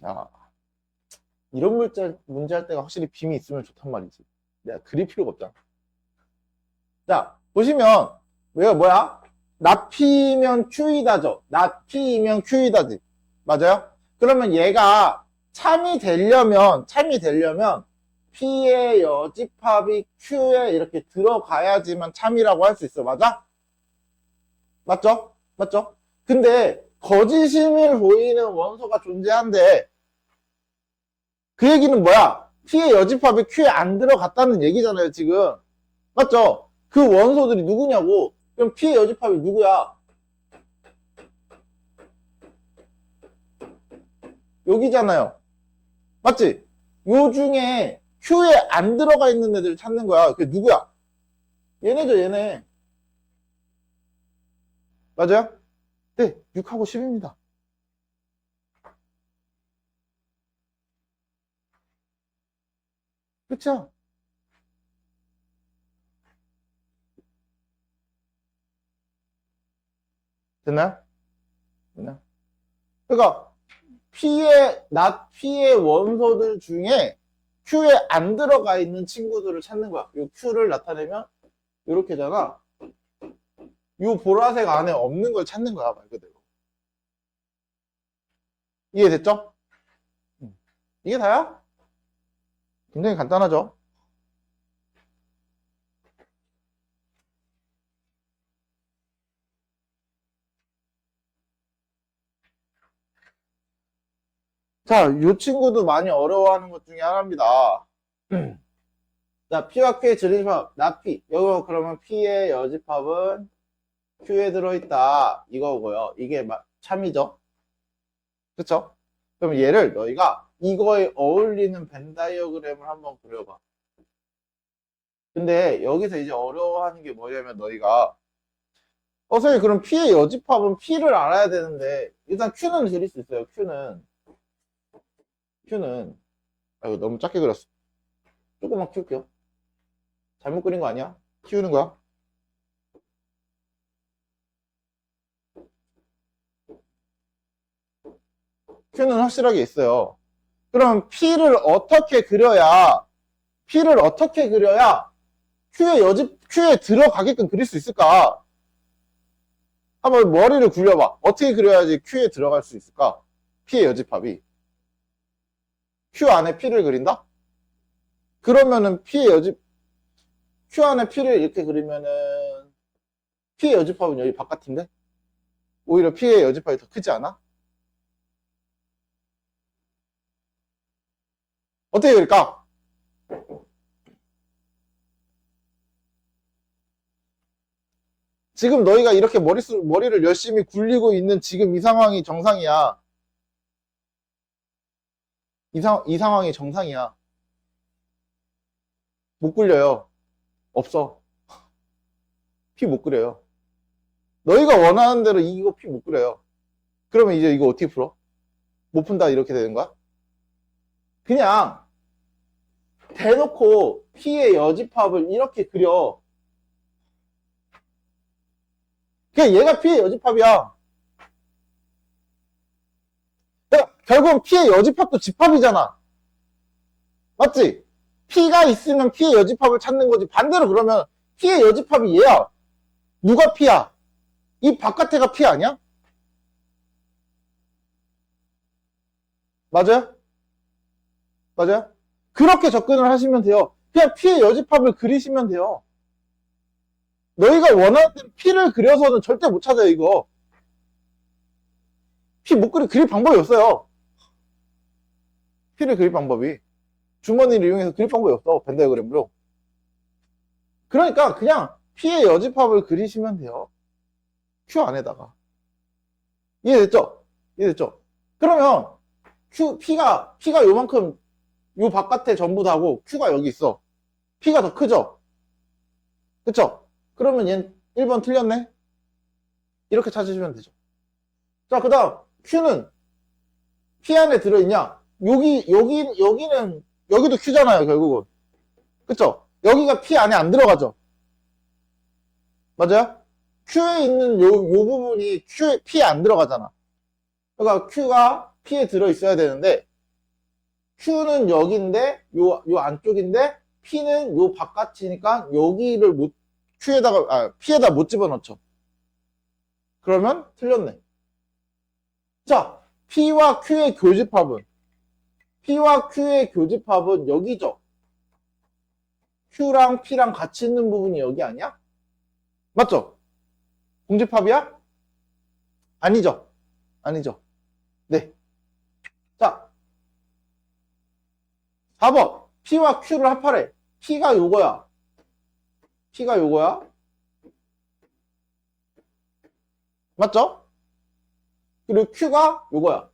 자, 이런 문제 할 때가 확실히 빔이 있으면 좋단 말이지. 내가 그릴 필요가 없잖아. 자, 보시면, 뭐야? 나피면 Q이다죠. 나피면 Q이다지. 맞아요? 그러면 얘가 참이 되려면 P의 여집합이 Q에 이렇게 들어가야지만 참이라고 할 수 있어. 맞아? 맞죠? 맞죠? 근데 거짓임을 보이는 원소가 존재한데 그 얘기는 뭐야? P의 여집합이 Q에 안 들어갔다는 얘기잖아요, 지금. 맞죠? 그 원소들이 누구냐고. 그럼 P의 여집합이 누구야? 여기잖아요. 맞지? 요 중에 Q에 안 들어가 있는 애들 찾는 거야. 그게 누구야? 얘네죠, 얘네. 맞아요? 네, 6하고 10입니다. 끝이야. 됐나요? 됐나요? 그러니까 P의 원소들 중에 Q에 안 들어가 있는 친구들을 찾는 거야. 이 Q를 나타내면 이렇게잖아. 이 보라색 안에 없는 걸 찾는 거야, 말 그대로. 이해됐죠? 이게 다야? 굉장히 간단하죠? 자, 이 친구도 많이 어려워하는 것 중에 하나입니다. 자, P와 Q의 전리조합, 나P. 이거 그러면 P의 여집합은 Q에 들어있다. 이거고요. 이게 참이죠? 그쵸? 그럼 얘를 너희가 이거에 어울리는 벤 다이어그램을 한번 그려봐. 근데 여기서 이제 어려워하는 게 뭐냐면 너희가 선생님 그럼 P의 여집합은 P를 알아야 되는데 일단 Q는 그릴 수 있어요. Q는 이거 너무 작게 그렸어. 조금만 키울게요. 잘못 그린 거 아니야? 키우는 거야. Q는 확실하게 있어요. 그럼 P를 어떻게 그려야 Q에 들어가게끔 그릴 수 있을까? 한번 머리를 굴려봐. 어떻게 그려야지 Q에 들어갈 수 있을까? P의 여집합이. Q 안에 P를 그린다? 그러면은 Q 안에 P를 이렇게 그리면은 P의 여집합은 여기 바깥인데? 오히려 P의 여집합이 더 크지 않아? 어떻게 그릴까? 지금 너희가 이렇게 머리를 열심히 굴리고 있는 지금 이 상황이 정상이야. 이 상황이 정상이야. 못 굴려요. 없어. P 못 그려요. 너희가 원하는 대로 이거 P 못 그려요. 그러면 이제 이거 어떻게 풀어? 못 푼다 이렇게 되는 거야? 그냥 대놓고 P의 여집합을 이렇게 그려. 그냥 얘가 P의 여집합이야. 그러니까 결국 P의 여집합도 집합이잖아. 맞지? P가 있으면 P의 여집합을 찾는 거지. 반대로 그러면 P의 여집합이 얘야. 누가 P야? 이 바깥에가 P 아니야? 맞아요? 맞아요? 그렇게 접근을 하시면 돼요. 그냥 P의 여집합을 그리시면 돼요. 너희가 원하는 P를 그려서는 절대 못 찾아요, 이거. P 못 그릴 방법이 없어요. P를 그릴 방법이. 주머니를 이용해서 그릴 방법이 없어, 벤 다이어그램으로. 그러니까 그냥 P의 여집합을 그리시면 돼요. Q 안에다가. 이해됐죠? 이해됐죠? 그러면 P가 요만큼 요 바깥에 전부 다고 Q가 여기 있어. P가 더 크죠? 그쵸? 그러면 얘는 1번 틀렸네? 이렇게 찾으시면 되죠. 자, 그 다음 Q는 P 안에 들어있냐? 여기도 Q잖아요, 결국은. 그쵸? 여기가 P 안에 안 들어가죠? 맞아요? Q에 있는 요 부분이 P에 안 들어가잖아. 그러니까 Q가 P에 들어있어야 되는데, Q는 여기인데, 요 안쪽인데, P는 요 바깥이니까 여기를 P에다 못 집어넣죠. 그러면 틀렸네. 자, P와 Q의 교집합은 여기죠. Q랑 P랑 같이 있는 부분이 여기 아니야? 맞죠? 공집합이야? 아니죠. 아니죠. 네. 자, 4번. P와 Q를 합하래. P가 요거야. 맞죠? 그리고 Q가 요거야.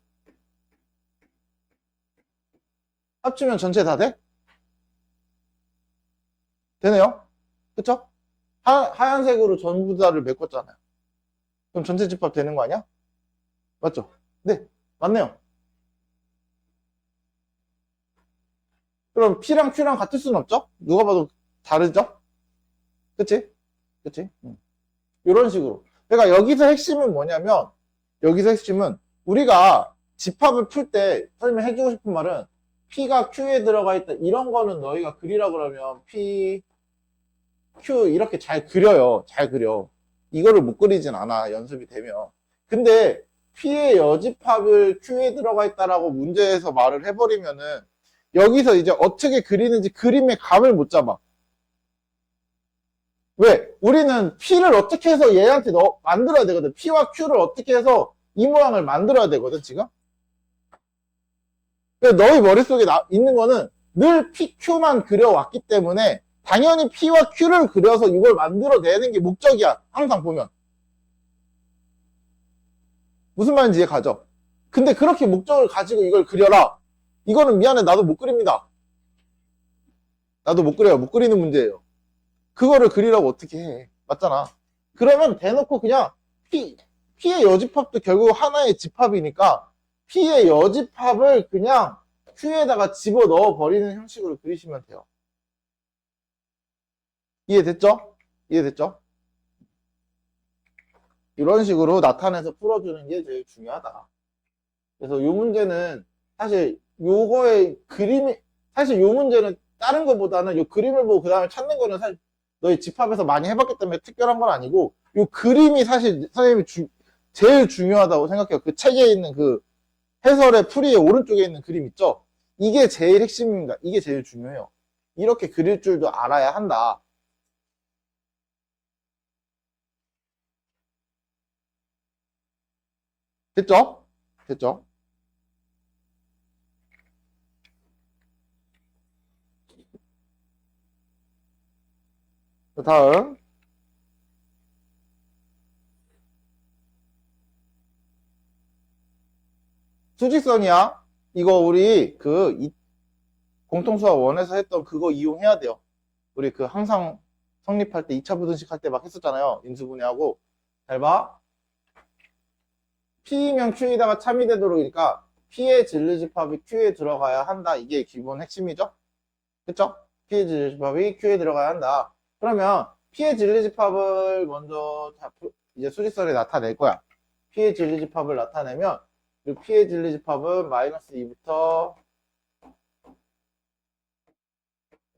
합치면 전체 다 돼? 되네요? 그쵸? 하얀색으로 전부 다를 메꿨잖아요. 그럼 전체 집합 되는 거 아니야? 맞죠? 네, 맞네요. 그럼 P랑 Q랑 같을 수는 없죠? 누가 봐도 다르죠? 그치? 그치? 이런 식으로. 그러니까 여기서 핵심은 뭐냐면, 여기서 핵심은 우리가 집합을 풀 때 선생님이 해주고 싶은 말은 P가 Q에 들어가 있다. 이런 거는 너희가 그리라 그러면 P, Q 이렇게 잘 그려요. 잘 그려. 이거를 못 그리진 않아. 연습이 되면. 근데 P의 여집합을 Q에 들어가 있다라고 문제에서 말을 해버리면은 여기서 이제 어떻게 그리는지 그림의 감을 못 잡아. 왜? 우리는 P를 어떻게 해서 얘한테 만들어야 되거든. P와 Q를 어떻게 해서 이 모양을 만들어야 되거든, 지금. 너희 머릿속에 있는 거는 늘 PQ만 그려왔기 때문에 당연히 P와 Q를 그려서 이걸 만들어내는 게 목적이야. 항상 보면. 무슨 말인지 이해 가죠? 근데 그렇게 목적을 가지고 이걸 그려라. 이거는 미안해. 나도 못 그립니다. 나도 못 그려요. 못 그리는 문제예요. 그거를 그리라고 어떻게 해. 맞잖아. 그러면 대놓고 그냥 P의 여집합도 결국 하나의 집합이니까 P의 여집합을 그냥 Q에다가 집어넣어 버리는 형식으로 그리시면 돼요. 이해됐죠? 이해됐죠? 이런 식으로 나타내서 풀어주는 게 제일 중요하다. 그래서 이 문제는 사실 요거의 그림이, 사실 요 문제는 다른 것보다는 요 그림을 보고 그 다음에 찾는 거는 사실 너희 집합에서 많이 해봤기 때문에 특별한 건 아니고 요 그림이 사실 선생님이 제일 중요하다고 생각해요. 그 책에 있는 그 해설의 풀이의 오른쪽에 있는 그림 있죠? 이게 제일 핵심입니다. 이게 제일 중요해요. 이렇게 그릴 줄도 알아야 한다. 됐죠? 됐죠? 다음 수직선이야. 이거 우리 공통수학 원에서 했던 그거 이용해야 돼요. 우리 항상 성립할 때 2차 부등식 할 때 막 했었잖아요. 인수분해하고. 잘 봐. P면 Q에다가 참이 되도록 그러니까 P의 진리집합이 Q에 들어가야 한다. 이게 기본 핵심이죠. 그쵸? P의 진리집합이 Q에 들어가야 한다. 그러면 P의 진리집합을 먼저 이제 수직선에 나타낼 거야. P의 진리집합을 나타내면 이 P의 진리집합은 마이너스 2부터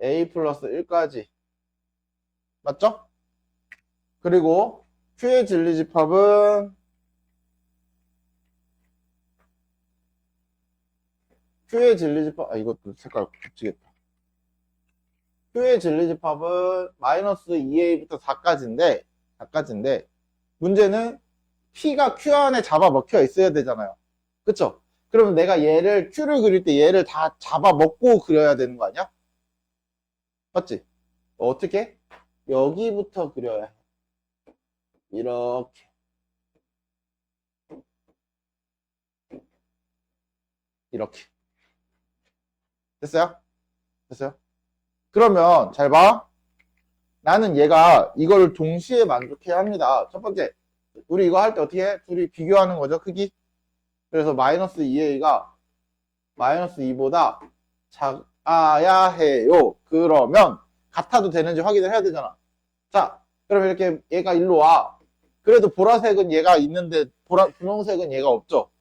A 플러스 1까지 맞죠? 그리고 Q의 진리집합은 이것도 색깔 붙이겠다. Q의 진리집합은 마이너스 2A부터 4까지인데 문제는 P가 Q 안에 잡아먹혀 있어야 되잖아요. 그쵸? 그러면 내가 Q를 그릴 때 얘를 다 잡아먹고 그려야 되는 거 아니야? 맞지? 어떻게? 여기부터 그려야 해. 이렇게. 이렇게. 됐어요? 됐어요? 그러면 잘 봐. 나는 얘가 이걸 동시에 만족해야 합니다. 첫 번째, 우리 이거 할 때 어떻게 해? 둘이 비교하는 거죠, 크기. 그래서 마이너스 2a가 마이너스 2보다 작아야 해요. 그러면 같아도 되는지 확인을 해야 되잖아. 자, 그럼 이렇게 얘가 일로 와. 그래도 보라색은 얘가 있는데 분홍색은 얘가 없죠.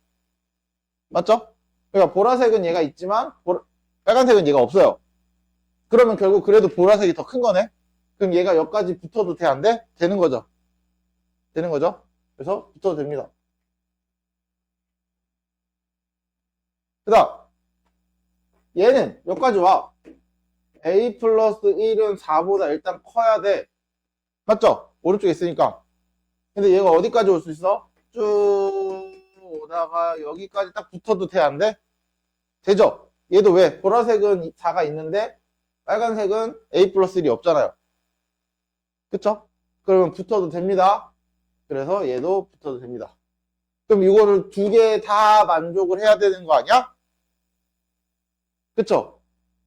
맞죠? 그러니까 보라색은 얘가 있지만 빨간색은 얘가 없어요. 그러면 결국 그래도 보라색이 더 큰 거네. 그럼 얘가 여기까지 붙어도 돼? 안 돼? 되는 거죠. 되는 거죠. 그래서 붙어도 됩니다. 그 다음 얘는 여기까지 와. A 플러스 1은 4보다 일단 커야 돼. 맞죠? 오른쪽에 있으니까. 근데 얘가 어디까지 올 수 있어? 쭉 오다가 여기까지 딱 붙어도 돼? 안 돼? 되죠? 얘도 왜? 보라색은 4가 있는데 빨간색은 A 플러스 1이 없잖아요. 그쵸? 그러면 붙어도 됩니다. 그래서 얘도 붙어도 됩니다. 그럼 이거를 두 개 다 만족을 해야 되는 거 아니야? 그쵸?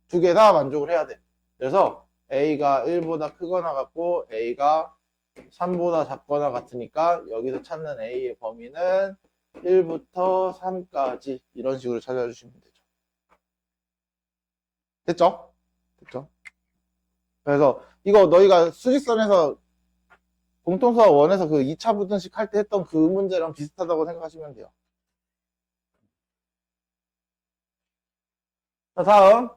두 개 다 만족을 해야 돼. 그래서 A가 1보다 크거나 같고 A가 3보다 작거나 같으니까 여기서 찾는 A의 범위는 1부터 3까지 이런 식으로 찾아주시면 되죠. 됐죠? 됐죠? 그래서 이거 너희가 수직선에서 공통수학 원에서 그 2차 부등식 할 때 했던 그 문제랑 비슷하다고 생각하시면 돼요. 자, 다음.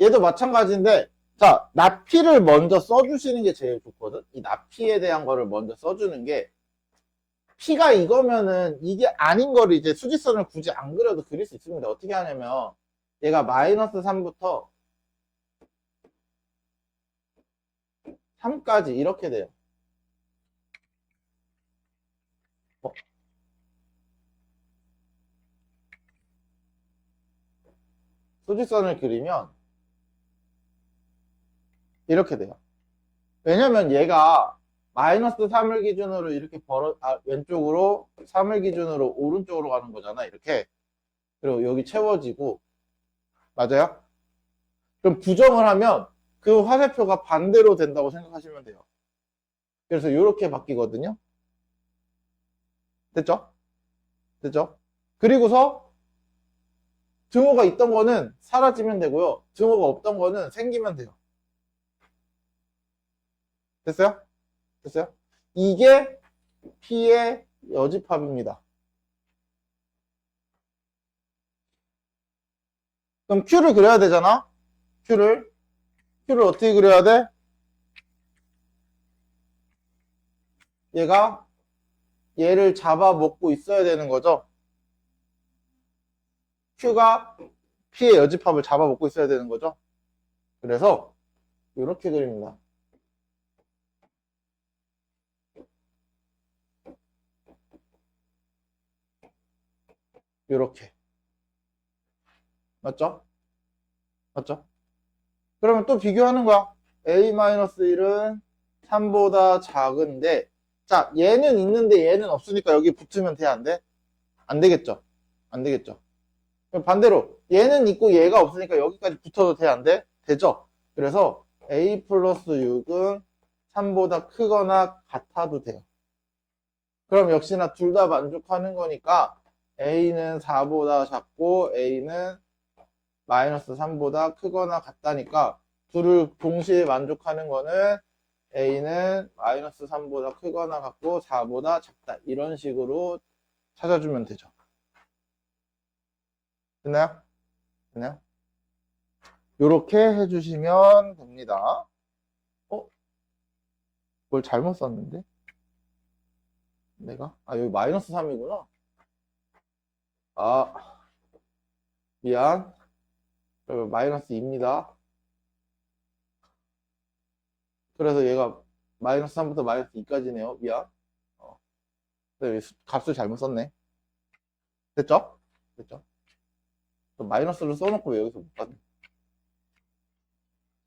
얘도 마찬가지인데, 자, 나피를 먼저 써주시는 게 제일 좋거든? 이 나피에 대한 거를 먼저 써주는 게, 피가 이거면은 이게 아닌 거를 이제 수직선을 굳이 안 그려도 그릴 수 있습니다. 어떻게 하냐면, 얘가 마이너스 3부터 3까지 이렇게 돼요. 수직선을 그리면 이렇게 돼요. 왜냐면 얘가 마이너스 3을 기준으로 이렇게 왼쪽으로 3을 기준으로 오른쪽으로 가는 거잖아. 이렇게. 그리고 여기 채워지고. 맞아요? 그럼 부정을 하면 그 화살표가 반대로 된다고 생각하시면 돼요. 그래서 이렇게 바뀌거든요. 됐죠? 됐죠? 그리고서 등호가 있던 거는 사라지면 되고요. 등호가 없던 거는 생기면 돼요. 됐어요? 됐어요? 이게 P의 여집합입니다. 그럼 Q를 그려야 되잖아? Q를 어떻게 그려야 돼? 얘가 얘를 잡아먹고 있어야 되는 거죠. Q가 P의 여집합을 잡아먹고 있어야 되는 거죠. 그래서 이렇게 그립니다. 이렇게. 맞죠? 맞죠? 그러면 또 비교하는 거야. A-1은 3보다 작은데, 자, 얘는 있는데 얘는 없으니까 여기 붙으면 돼, 안 돼? 안 되겠죠? 안 되겠죠? 그럼 반대로, 얘는 있고 얘가 없으니까 여기까지 붙어도 돼, 안 돼? 되죠? 그래서 A 플러스 6은 3보다 크거나 같아도 돼요. 그럼 역시나 둘 다 만족하는 거니까 A는 4보다 작고 A는 마이너스 3보다 크거나 같다니까 둘을 동시에 만족하는 거는 A는 마이너스 3보다 크거나 같고 4보다 작다. 이런 식으로 찾아주면 되죠. 됐나요? 됐나요? 요렇게 해주시면 됩니다. 뭘 잘못 썼는데? 내가? 여기 마이너스 3이구나. 미안. 마이너스 2입니다. 그래서 얘가 마이너스 3부터 마이너스 2까지네요. 미안. 값을 잘못 썼네. 됐죠? 됐죠? 마이너스를 써놓고 왜 여기서 못 봤네.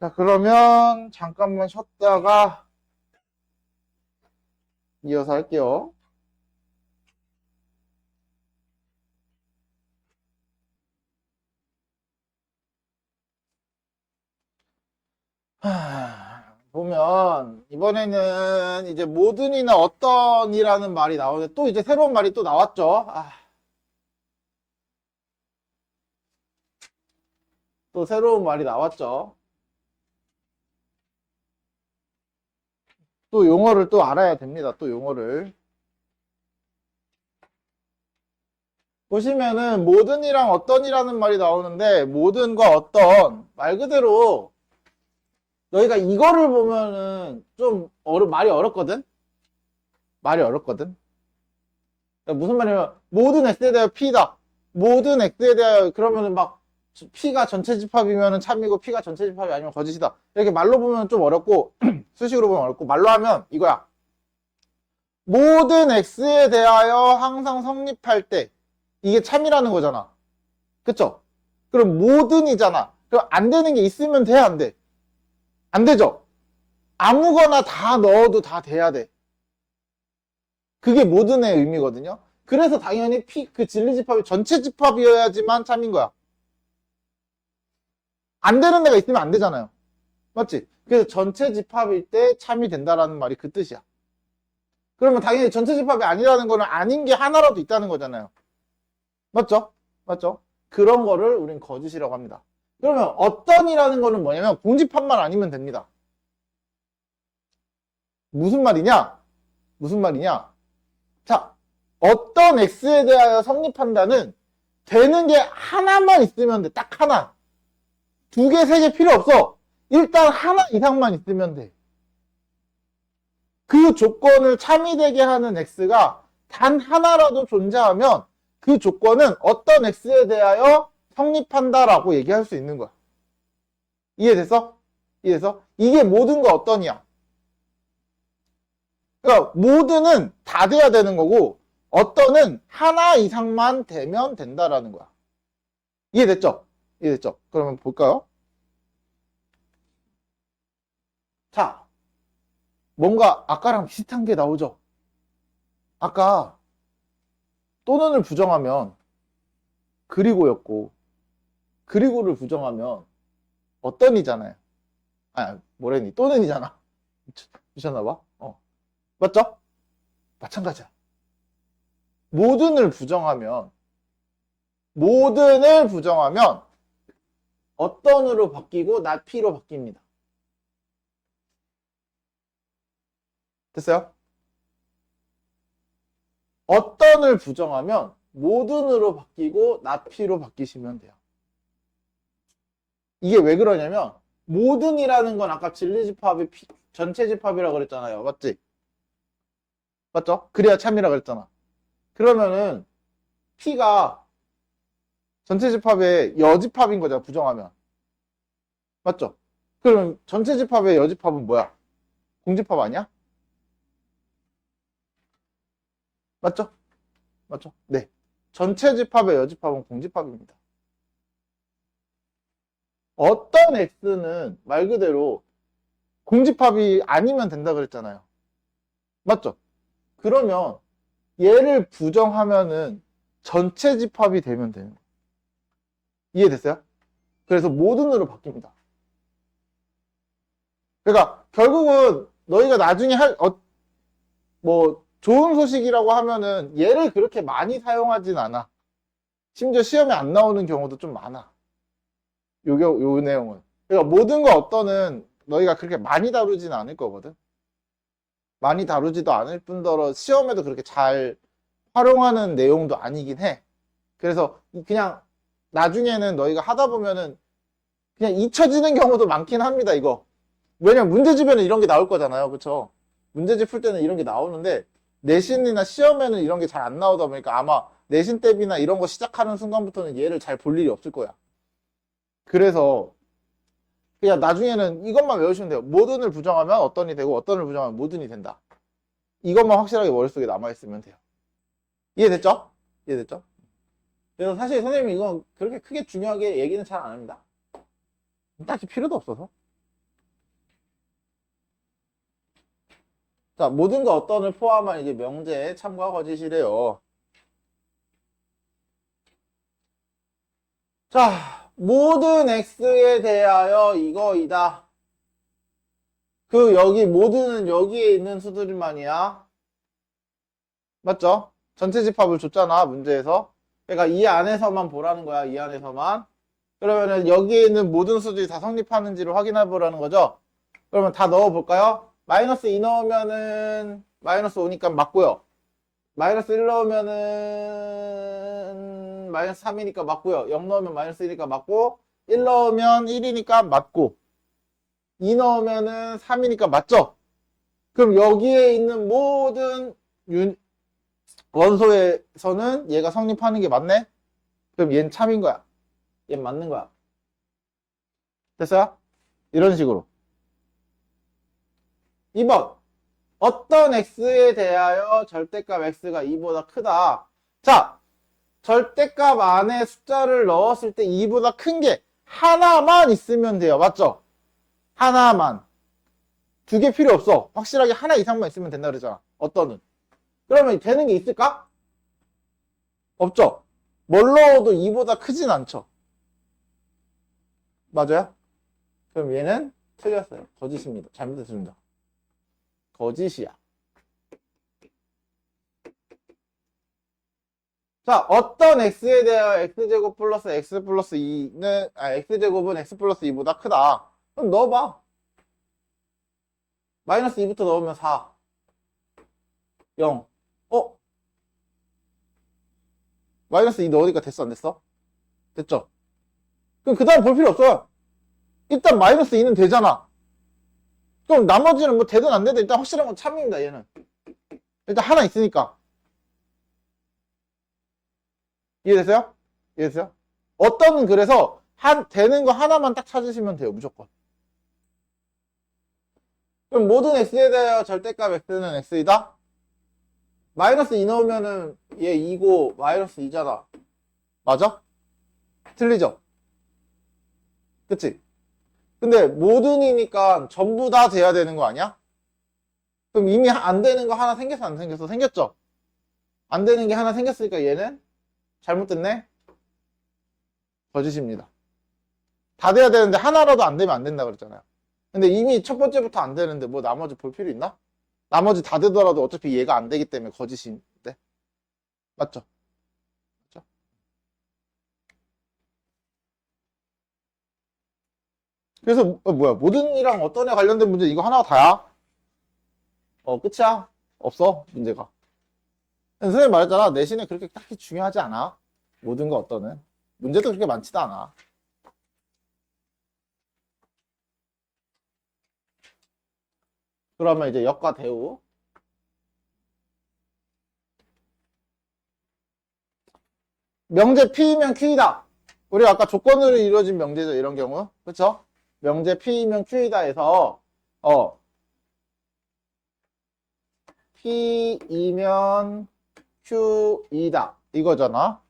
자, 그러면 잠깐만 쉬었다가 이어서 할게요. 보면 이번에는 이제 모든이나 어떤이라는 말이 나오는데 또 이제 새로운 말이 또 나왔죠. 또 새로운 말이 나왔죠. 또 용어를 또 알아야 됩니다. 또 용어를. 보시면은 모든이랑 어떤이라는 말이 나오는데 모든과 어떤 말 그대로 너희가 이거를 보면은 좀 말이 어렵거든? 말이 어렵거든? 그러니까 무슨 말이냐면 모든 x에 대하여 p다. 모든 x에 대하여 그러면은 막 p가 전체 집합이면은 참이고 p가 전체 집합이 아니면 거짓이다. 이렇게 말로 보면 좀 어렵고 수식으로 보면 어렵고 말로 하면 이거야. 모든 x에 대하여 항상 성립할 때 이게 참이라는 거잖아. 그쵸? 그럼 모든이잖아. 그럼 안 되는 게 있으면 돼, 안 돼? 안 되죠? 아무거나 다 넣어도 다 돼야 돼. 그게 모든의 의미거든요. 그래서 당연히 그 진리집합이 전체 집합이어야지만 참인 거야. 안 되는 데가 있으면 안 되잖아요. 맞지? 그래서 전체 집합일 때 참이 된다라는 말이 그 뜻이야. 그러면 당연히 전체 집합이 아니라는 거는 아닌 게 하나라도 있다는 거잖아요. 맞죠? 맞죠? 그런 거를 우린 거짓이라고 합니다. 그러면 어떤이라는 거는 뭐냐면 공집합만 아니면 됩니다. 무슨 말이냐? 무슨 말이냐? 자, 어떤 x에 대하여 성립한다는 되는 게 하나만 있으면 돼. 딱 하나. 두 개, 세 개 필요 없어. 일단 하나 이상만 있으면 돼. 그 조건을 참이되게 하는 x가 단 하나라도 존재하면 그 조건은 어떤 x에 대하여 성립한다라고 얘기할 수 있는 거야. 이해됐어? 이해됐어? 이게 모든가 어떤이야. 그러니까 모든은 다 돼야 되는 거고 어떤은 하나 이상만 되면 된다라는 거야. 이해됐죠? 이해됐죠? 그러면 볼까요? 자, 뭔가 아까랑 비슷한 게 나오죠? 아까 또는을 부정하면 그리고였고 그리고를 부정하면 어떤이잖아요. 아, 뭐래니? 또는이잖아. 미쳤나봐? 맞죠? 마찬가지야. 모든을 부정하면 어떤으로 바뀌고 나피로 바뀝니다. 됐어요? 어떤을 부정하면 모든으로 바뀌고 나피로 바뀌시면 돼요. 이게 왜 그러냐면 모든이라는 건 아까 진리집합이 전체 집합이라고 그랬잖아요. 맞지? 맞죠? 그래야 참이라고 그랬잖아. 그러면은 P가 전체 집합의 여집합인 거잖아. 부정하면. 맞죠? 그러면 전체 집합의 여집합은 뭐야? 공집합 아니야? 맞죠? 맞죠? 네. 전체 집합의 여집합은 공집합입니다. 어떤 x는 말 그대로 공집합이 아니면 된다 그랬잖아요. 맞죠? 그러면 얘를 부정하면은 전체 집합이 되면 되는 거예요. 이해됐어요? 그래서 모든으로 바뀝니다. 그러니까 결국은 너희가 나중에 뭐 좋은 소식이라고 하면은 얘를 그렇게 많이 사용하진 않아. 심지어 시험에 안 나오는 경우도 좀 많아. 요 내용은. 그러니까 모든 거 어떤은 너희가 그렇게 많이 다루진 않을 거거든. 많이 다루지도 않을 뿐더러 시험에도 그렇게 잘 활용하는 내용도 아니긴 해. 그래서 그냥 나중에는 너희가 하다 보면은 그냥 잊혀지는 경우도 많긴 합니다, 이거. 왜냐면 문제집에는 이런 게 나올 거잖아요. 그쵸? 문제집 풀 때는 이런 게 나오는데 내신이나 시험에는 이런 게 잘 안 나오다 보니까 아마 내신 대비나 이런 거 시작하는 순간부터는 얘를 잘 볼 일이 없을 거야. 그래서 그냥 나중에는 이것만 외우시면 돼요. 모든을 부정하면 어떤이 되고 어떤을 부정하면 모든이 된다. 이것만 확실하게 머릿속에 남아있으면 돼요. 이해됐죠? 이해됐죠? 그래서 사실 선생님이 이건 그렇게 크게 중요하게 얘기는 잘 안 합니다. 딱히 필요도 없어서. 자, 모든 거 어떤을 포함한 이제 명제 참고와 거짓이래요. 자, 모든 x에 대하여 이거이다. 여기 모든은 여기에 있는 수들만이야. 맞죠? 전체 집합을 줬잖아, 문제에서. 그러니까 이 안에서만 보라는 거야, 이 안에서만. 그러면은 여기에 있는 모든 수들이 다 성립하는지를 확인해 보라는 거죠. 그러면 다 넣어볼까요? 마이너스 2 넣으면은 마이너스 5니까 맞고요. 마이너스 1 넣으면은 마이너스 3이니까 맞고요. 0 넣으면 마이너스 1이니까 맞고 1 넣으면 1이니까 맞고 2 넣으면은 3이니까 맞죠? 그럼 여기에 있는 모든 원소에서는 얘가 성립하는 게 맞네? 그럼 얘는 참인 거야. 얘는 맞는 거야. 됐어요? 이런 식으로. 2번. 어떤 x에 대하여 절대값 x가 2보다 크다. 자, 절대값 안에 숫자를 넣었을 때 2보다 큰 게 하나만 있으면 돼요. 맞죠? 하나만. 두 개 필요 없어. 확실하게 하나 이상만 있으면 된다 그러잖아. 어떤은. 그러면 되는 게 있을까? 없죠? 뭘 넣어도 2보다 크진 않죠. 맞아요? 그럼 얘는 틀렸어요. 거짓입니다. 잘못했습니다. 거짓이야. 자, 어떤 x에 대하여 x제곱 플러스 x 플러스 2는, x제곱은 x 플러스 2보다 크다. 그럼 넣어봐. 마이너스 2부터 넣으면 4, 0. 마이너스 2 넣으니까 됐어, 안 됐어? 됐죠? 그럼 그 다음 볼 필요 없어요. 일단 마이너스 2는 되잖아. 그럼 나머지는 뭐 되든 안 되든 일단 확실한 건 참입니다, 얘는. 일단 하나 있으니까. 이해됐어요? 이해됐어요? 어떤 그래서 되는 거 하나만 딱 찾으시면 돼요, 무조건. 그럼 모든 x에 대하여 절대값 x는 x이다? 마이너스 2 넣으면은 얘 2고 마이너스 2잖아. 맞아? 틀리죠? 그치? 근데 모든이니까 전부 다 돼야 되는 거 아니야? 그럼 이미 안 되는 거 하나 생겼어, 안 생겼어? 생겼죠? 안 되는 게 하나 생겼으니까 얘는 잘못됐네? 거짓입니다. 다 돼야 되는데 하나라도 안 되면 안 된다 그랬잖아요. 근데 이미 첫 번째부터 안 되는데 뭐 나머지 볼 필요 있나? 나머지 다 되더라도 어차피 얘가 안 되기 때문에 거짓인데. 맞죠? 맞죠? 그래서 뭐야, 모든이랑 어떤 애 관련된 문제 이거 하나가 다야? 끝이야? 없어 문제가. 선생님 말했잖아, 내신에 그렇게 딱히 중요하지 않아. 모든 거 어떤은 문제도 그렇게 많지도 않아. 그러면 이제 역과 대우. 명제 P이면 Q이다. 우리 아까 조건으로 이루어진 명제죠, 이런 경우. 그쵸? 명제 P이면 Q이다 해서 P이면 Q이다 이거잖아.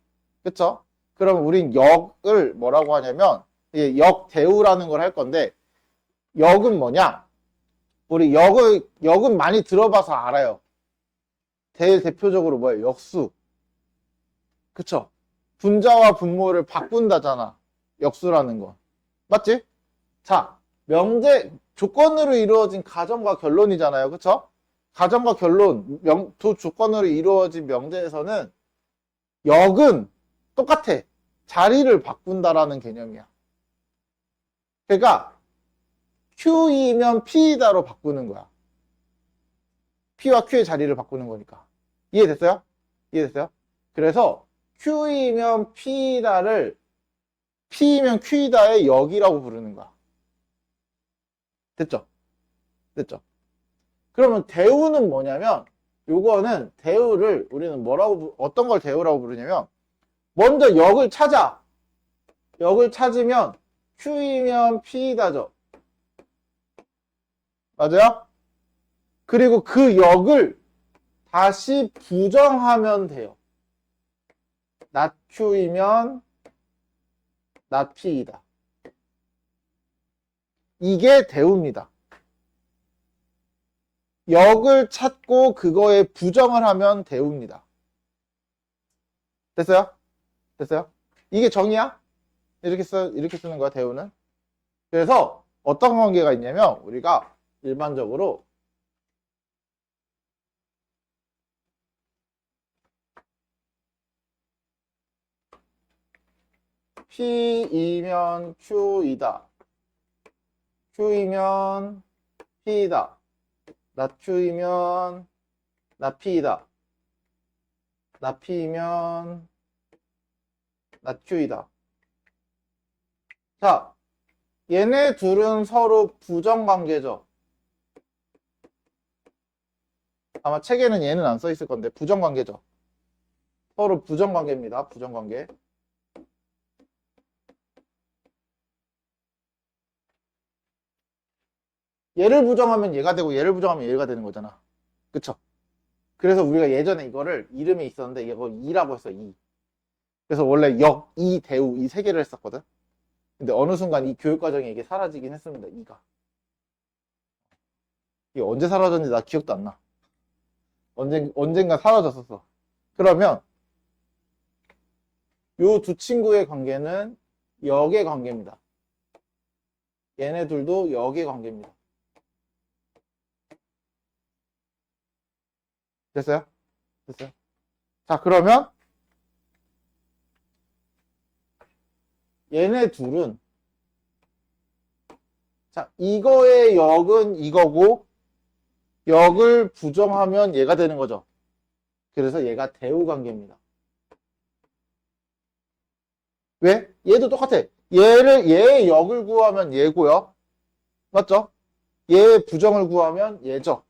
그쵸? 그럼 우린 역을 뭐라고 하냐면 역 대우라는 걸 할 건데, 역은 뭐냐? 우리 역은 많이 들어봐서 알아요. 대표적으로 뭐예요? 역수. 그쵸? 분자와 분모를 바꾼다잖아, 역수라는 건. 맞지? 자, 명제 조건으로 이루어진 가정과 결론이잖아요. 그쵸? 가정과 결론, 두 조건으로 이루어진 명제에서는 역은 똑같아. 자리를 바꾼다라는 개념이야. 그러니까 Q이면 P이다로 바꾸는 거야. P와 Q의 자리를 바꾸는 거니까. 이해됐어요? 이해됐어요? 그래서 Q이면 P이다를 P이면 Q이다의 역이라고 부르는 거야. 됐죠? 됐죠? 그러면 대우는 뭐냐면, 요거는 대우를 우리는 어떤 걸 대우라고 부르냐면, 먼저 역을 찾아. 역을 찾으면 Q이면 P이다죠. 맞아요? 그리고 그 역을 다시 부정하면 돼요. not Q이면 not P이다. 이게 대우입니다. 역을 찾고 그거에 부정을 하면 대우입니다. 됐어요? 됐어요? 이게 정의야? 이렇게 쓰는 거야, 대우는. 그래서 어떤 관계가 있냐면, 우리가 일반적으로 P이면 Q이다. Q이면 P이다. not Q이면 not P이다. not P이면 not Q이다. 자, 얘네 둘은 서로 부정관계죠. 아마 책에는 얘는 안 써 있을 건데 부정관계죠. 서로 부정관계입니다. 부정관계. 얘를 부정하면 얘가 되고 얘를 부정하면 얘가 되는 거잖아. 그쵸? 그래서 우리가 예전에 이거를 이름이 있었는데 이거 2라고 했어. 2. 그래서 원래 역, 2, 대우 이 세 개를 했었거든. 근데 어느 순간 이 교육과정에 이게 사라지긴 했습니다. 2가. 이게 언제 사라졌는지 나 기억도 안 나. 언젠가 사라졌었어. 그러면 요 두 친구의 관계는 역의 관계입니다. 얘네 둘도 역의 관계입니다. 됐어요? 됐어요? 자, 그러면 얘네 둘은 자, 이거의 역은 이거고 역을 부정하면 얘가 되는 거죠. 그래서 얘가 대우 관계입니다. 왜? 얘도 똑같아. 얘의 역을 구하면 얘고요. 맞죠? 얘의 부정을 구하면 얘죠.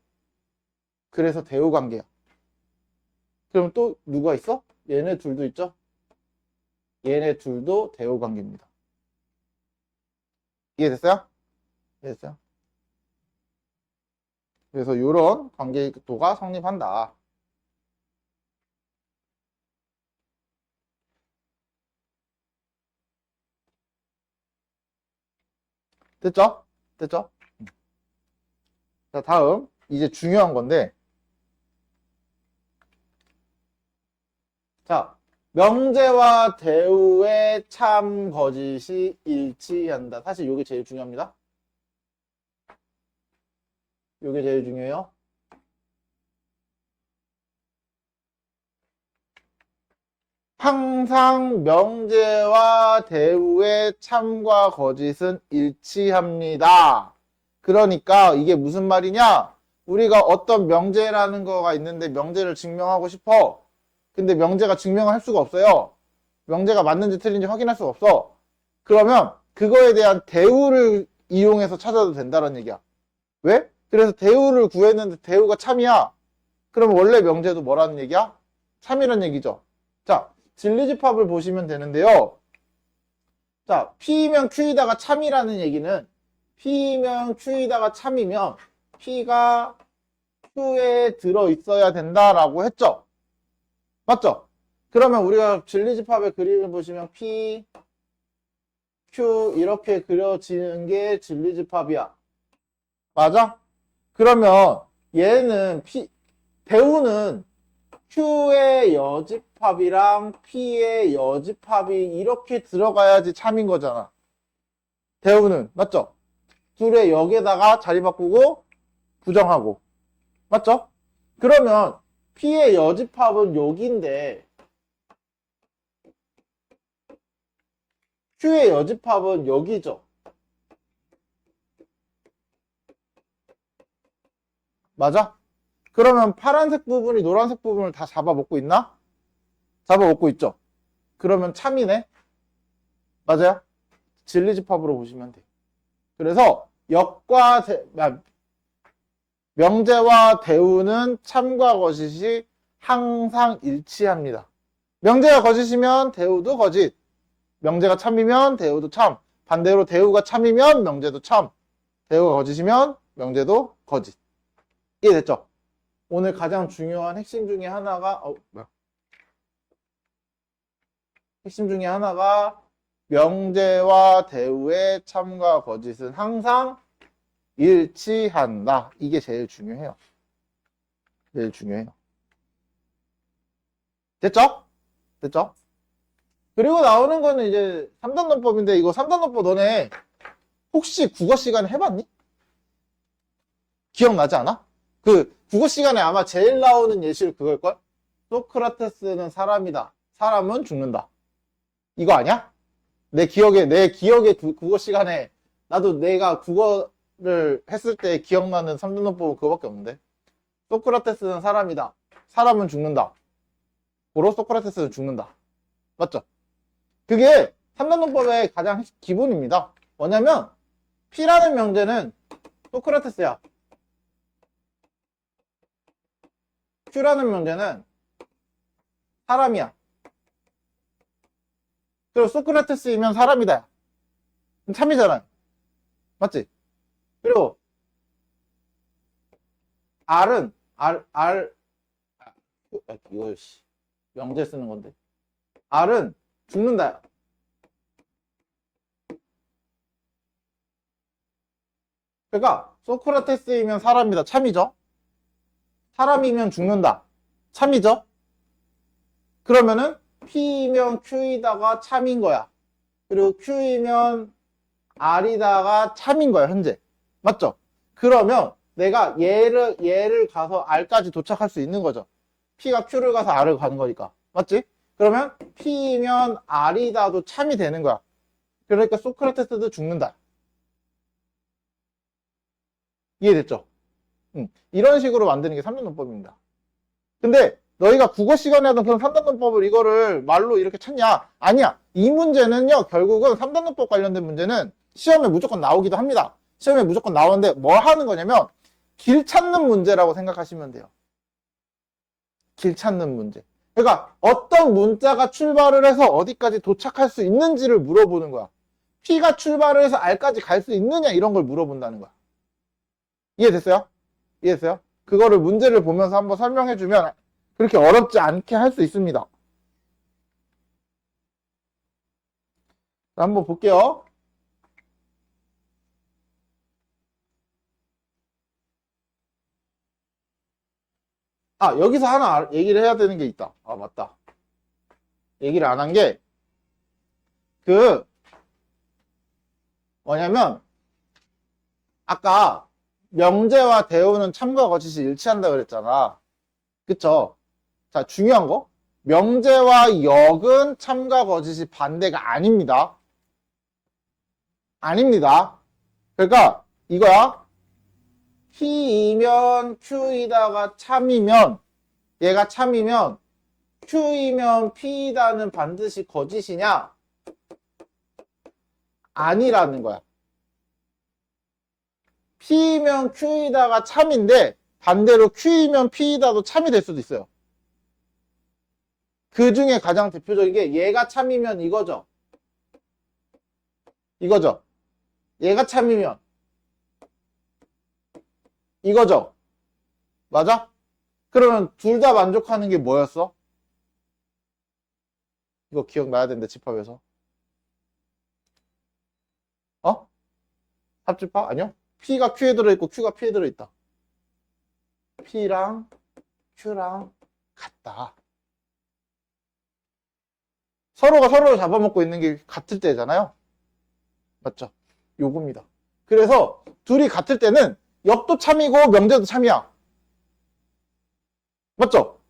그래서 대우 관계야. 그럼 또 누가 있어? 얘네 둘도 있죠? 얘네 둘도 대우 관계입니다. 이해됐어요? 이해됐어요? 그래서 이런 관계도가 성립한다. 됐죠? 됐죠? 자, 다음 이제 중요한 건데 자, 명제와 대우의 참 거짓이 일치한다. 사실 이게 제일 중요합니다. 이게 제일 중요해요. 항상 명제와 대우의 참과 거짓은 일치합니다. 그러니까 이게 무슨 말이냐? 우리가 어떤 명제라는 거가 있는데 명제를 증명하고 싶어. 근데 명제가 증명할 수가 없어요. 명제가 맞는지 틀린지 확인할 수가 없어. 그러면 그거에 대한 대우를 이용해서 찾아도 된다는 얘기야. 왜? 그래서 대우를 구했는데 대우가 참이야. 그럼 원래 명제도 뭐라는 얘기야? 참이라는 얘기죠. 자, 진리집합을 보시면 되는데요. 자, P면 Q이다가 참이라는 얘기는 P면 Q이다가 참이면 P가 Q에 들어있어야 된다라고 했죠. 맞죠? 그러면 우리가 진리집합의 그림을 보시면 P, Q 이렇게 그려지는 게 진리집합이야. 맞아? 그러면 얘는 대우는 Q의 여집합이랑 P의 여집합이 이렇게 들어가야지 참인 거잖아. 대우는 맞죠? 둘의 역에다가 자리 바꾸고 부정하고 맞죠? 그러면 P의 여집합은 여기인데 Q의 여집합은 여기죠. 맞아? 그러면 파란색 부분이 노란색 부분을 다 잡아먹고 있나? 잡아먹고 있죠. 그러면 참이네. 맞아요? 진리집합으로 보시면 돼요. 그래서 명제와 대우는 참과 거짓이 항상 일치합니다. 명제가 거짓이면 대우도 거짓. 명제가 참이면 대우도 참. 반대로 대우가 참이면 명제도 참. 대우가 거짓이면 명제도 거짓. 이해됐죠? 오늘 가장 중요한 핵심 중에 하나가 핵심 중에 하나가 명제와 대우의 참과 거짓은 항상 일치한다. 이게 제일 중요해요. 제일 중요해요. 됐죠? 됐죠? 그리고 나오는 거는 이제 3단원법인데 이거 3단원법 너네 혹시 국어 시간에 해봤니? 기억나지 않아? 그 국어 시간에 아마 제일 나오는 예시를 그걸걸? 소크라테스는 사람이다. 사람은 죽는다. 이거 아니야? 내 기억에 국어 시간에 나도 내가 국어를 했을 때 기억나는 3단원법은 그거밖에 없는데. 소크라테스는 사람이다. 사람은 죽는다. 고로 소크라테스는 죽는다. 맞죠? 그게 3단원법의 가장 기본입니다. 뭐냐면 P라는 명제는 소크라테스야. Q라는 명제는 사람이야. 그리고 소크라테스이면 사람이다. 참이잖아. 맞지? 그리고 R은 이거 명제 쓰는 건데. R은 죽는다. 그러니까 소크라테스이면 사람이다. 참이죠? 사람이면 죽는다. 참이죠? 그러면은 P이면 Q이다가 참인 거야. 그리고 Q이면 R이다가 참인 거야, 현재. 맞죠? 그러면 내가 얘를 가서 R까지 도착할 수 있는 거죠. P가 Q를 가서 R을 가는 거니까. 맞지? 그러면 P이면 R이다도 참이 되는 거야. 그러니까 소크라테스도 죽는다. 이해됐죠? 이런 식으로 만드는 게 3단 논법입니다. 근데 너희가 국어 시간에 하던 그런 3단 논법을 이거를 말로 이렇게 찾냐? 아니야. 이 문제는요, 결국은 3단 논법 관련된 문제는 시험에 무조건 나오기도 합니다. 시험에 무조건 나오는데 뭘 하는 거냐면 길 찾는 문제라고 생각하시면 돼요. 길 찾는 문제. 그러니까 어떤 문자가 출발을 해서 어디까지 도착할 수 있는지를 물어보는 거야. P가 출발을 해서 R까지 갈 수 있느냐 이런 걸 물어본다는 거야. 이해됐어요? 이해됐어요? 그거를 문제를 보면서 한번 설명해주면 그렇게 어렵지 않게 할 수 있습니다. 자, 한번 볼게요. 아, 여기서 하나 얘기를 해야 되는 게 있다. 아, 맞다. 얘기를 안 한 게, 뭐냐면, 아까 명제와 대우는 참과 거짓이 일치한다 그랬잖아. 그쵸? 자, 중요한 거. 명제와 역은 참과 거짓이 반대가 아닙니다. 아닙니다. 그러니까 이거야. P이면 Q이다가 참이면 얘가 참이면 Q이면 P이다는 반드시 거짓이냐? 아니라는 거야. P이면 Q이다가 참인데 반대로 Q이면 P이다도 참이 될 수도 있어요. 그 중에 가장 대표적인 게 얘가 참이면 이거죠. 이거죠. 얘가 참이면 이거죠. 맞아? 그러면 둘 다 만족하는 게 뭐였어? 이거 기억나야 되는데 집합에서. 어? 합집합? 아니요. P가 Q에 들어있고 Q가 P에 들어있다. P랑 Q랑 같다. 서로가 서로를 잡아먹고 있는 게 같을 때잖아요. 맞죠? 요겁니다. 그래서 둘이 같을 때는 역도 참이고 명제도 참이야. 맞죠?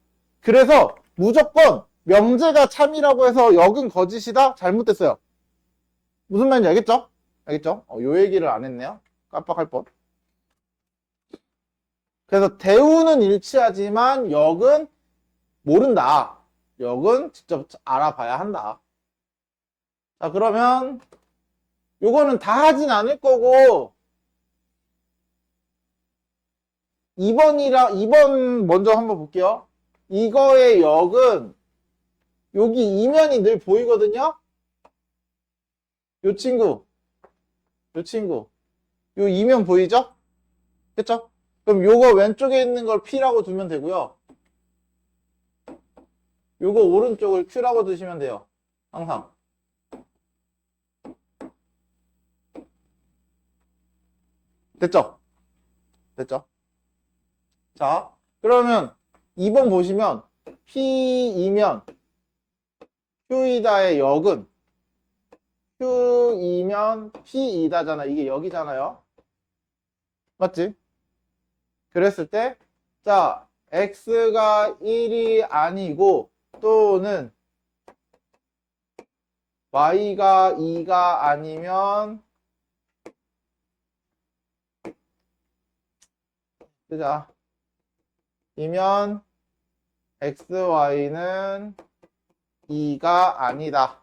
그래서 무조건 명제가 참이라고 해서 역은 거짓이다? 잘못됐어요. 무슨 말인지 알겠죠? 알겠죠? 요 얘기를 안 했네요. 깜빡할 뻔. 그래서 대우는 일치하지만 역은 모른다. 역은 직접 알아봐야 한다. 자, 그러면 요거는 다 하진 않을 거고 2번 먼저 한번 볼게요. 이거의 역은 여기 이면이 늘 보이거든요. 요 친구 요 이면 보이죠? 그쵸? 그럼 요거 왼쪽에 있는 걸 P라고 두면 되고요. 요거 오른쪽을 Q라고 두시면 돼요. 항상. 됐죠? 됐죠? 자, 그러면 2번 보시면 P이면 Q이다의 역은 Q이면 P이다잖아. 이게 역이잖아요. 맞지? 그랬을 때, 자, X가 1이 아니고 또는 Y가 2가 아니면 뜨자. 이면 XY는 2가 아니다.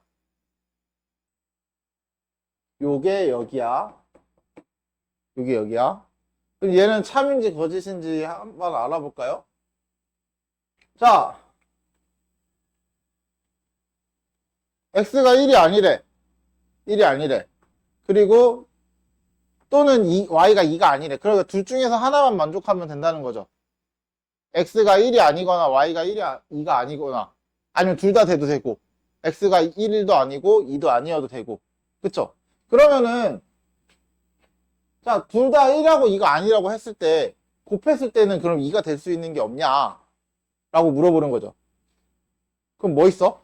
요게 여기야. 요게 여기야. 그럼 얘는 참인지 거짓인지 한번 알아볼까요? 자, X가 1이 아니래. 1이 아니래. 그리고 또는 Y가 2가 아니래. 그러니까 둘 중에서 하나만 만족하면 된다는 거죠. X가 1이 아니거나 Y가 2가 아니거나 아니면 둘 다 돼도 되고 X가 1도 아니고 2도 아니어도 되고 그쵸? 그러면은 자, 둘 다 1하고 2가 아니라고 했을 때 곱했을 때는 그럼 2가 될 수 있는 게 없냐? 라고 물어보는 거죠. 그럼 뭐 있어?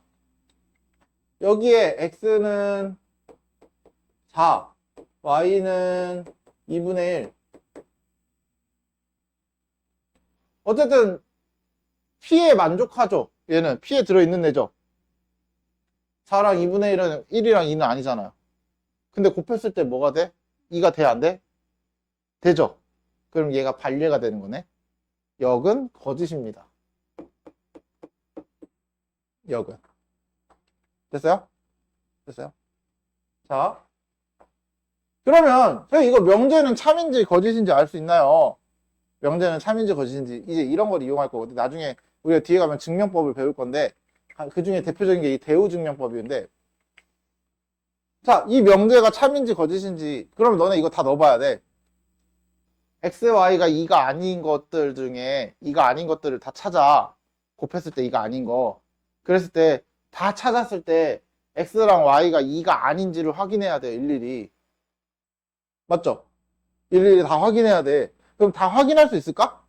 여기에 X는 4, Y는 2분의 1. 어쨌든 P에 만족하죠. 얘는 P에 들어있는 애죠. 4랑 2분의 1은 1이랑 2는 아니잖아요. 근데 곱했을 때 뭐가 돼? 2가 돼, 안 돼? 되죠? 그럼 얘가 반례가 되는 거네. 역은 거짓입니다. 역은. 됐어요? 됐어요? 자, 그러면 선생님 이거 명제는 참인지 거짓인지 알 수 있나요? 명제는 참인지 거짓인지 이제 이런 걸 이용할 거거든. 나중에 우리가 뒤에 가면 증명법을 배울 건데 그 중에 대표적인 게 이 대우 증명법인데, 자, 이 명제가 참인지 거짓인지 그러면 너네 이거 다 넣어봐야 돼. x, y가 2가 아닌 것들 중에 2가 아닌 것들을 다 찾아. 곱했을 때 2가 아닌 거. 그랬을 때 다 찾았을 때 x랑 y가 2가 아닌지를 확인해야 돼, 일일이. 맞죠? 일일이 다 확인해야 돼. 그럼 다 확인할 수 있을까?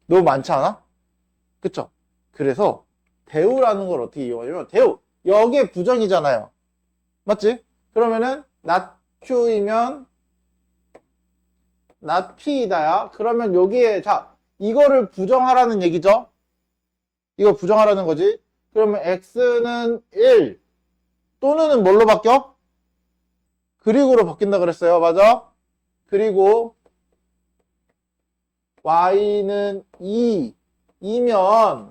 너무 많지 않아? 그쵸? 그래서 대우라는 걸 어떻게 이용하냐면, 대우 여기에 부정이잖아요. 맞지? 그러면은 not q이면 not p이다야. 그러면 여기에 자 이거를 부정하라는 얘기죠. 이거 부정하라는 거지. 그러면 x는 1 또는은 뭘로 바뀌어? 그릭으로 바뀐다 그랬어요. 맞아? 그리고 y는 2이면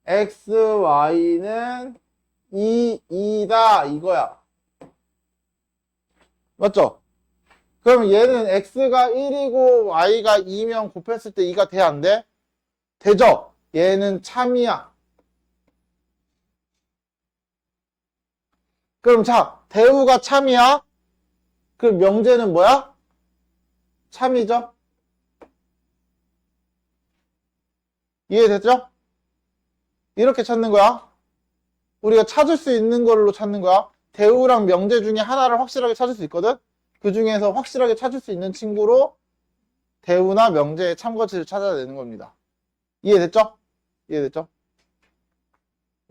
x, y는 2다 이거야. 맞죠? 그럼 얘는 x가 1이고 y가 2면 곱했을 때 2가 돼, 안 돼? 되죠? 얘는 참이야. 그럼 자, 대우가 참이야? 그럼 명제는 뭐야? 참이죠? 이해됐죠? 이렇게 찾는 거야. 우리가 찾을 수 있는 걸로 찾는 거야. 대우랑 명제 중에 하나를 확실하게 찾을 수 있거든? 그 중에서 확실하게 찾을 수 있는 친구로 대우나 명제의 참거치를 찾아야 되는 겁니다. 이해됐죠? 이해됐죠?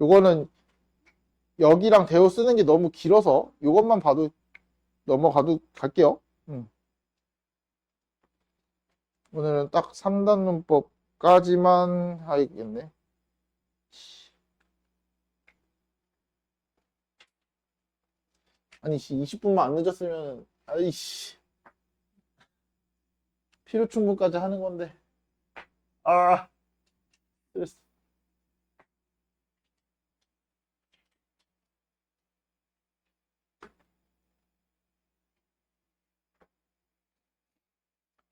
요거는 여기랑 대우 쓰는 게 너무 길어서 요것만 봐도 넘어가도 갈게요. 오늘은 딱 3단 문법까지만 하겠네. 아니 20분만 안 늦었으면 아이씨 필요 충분까지 하는 건데 스트레스.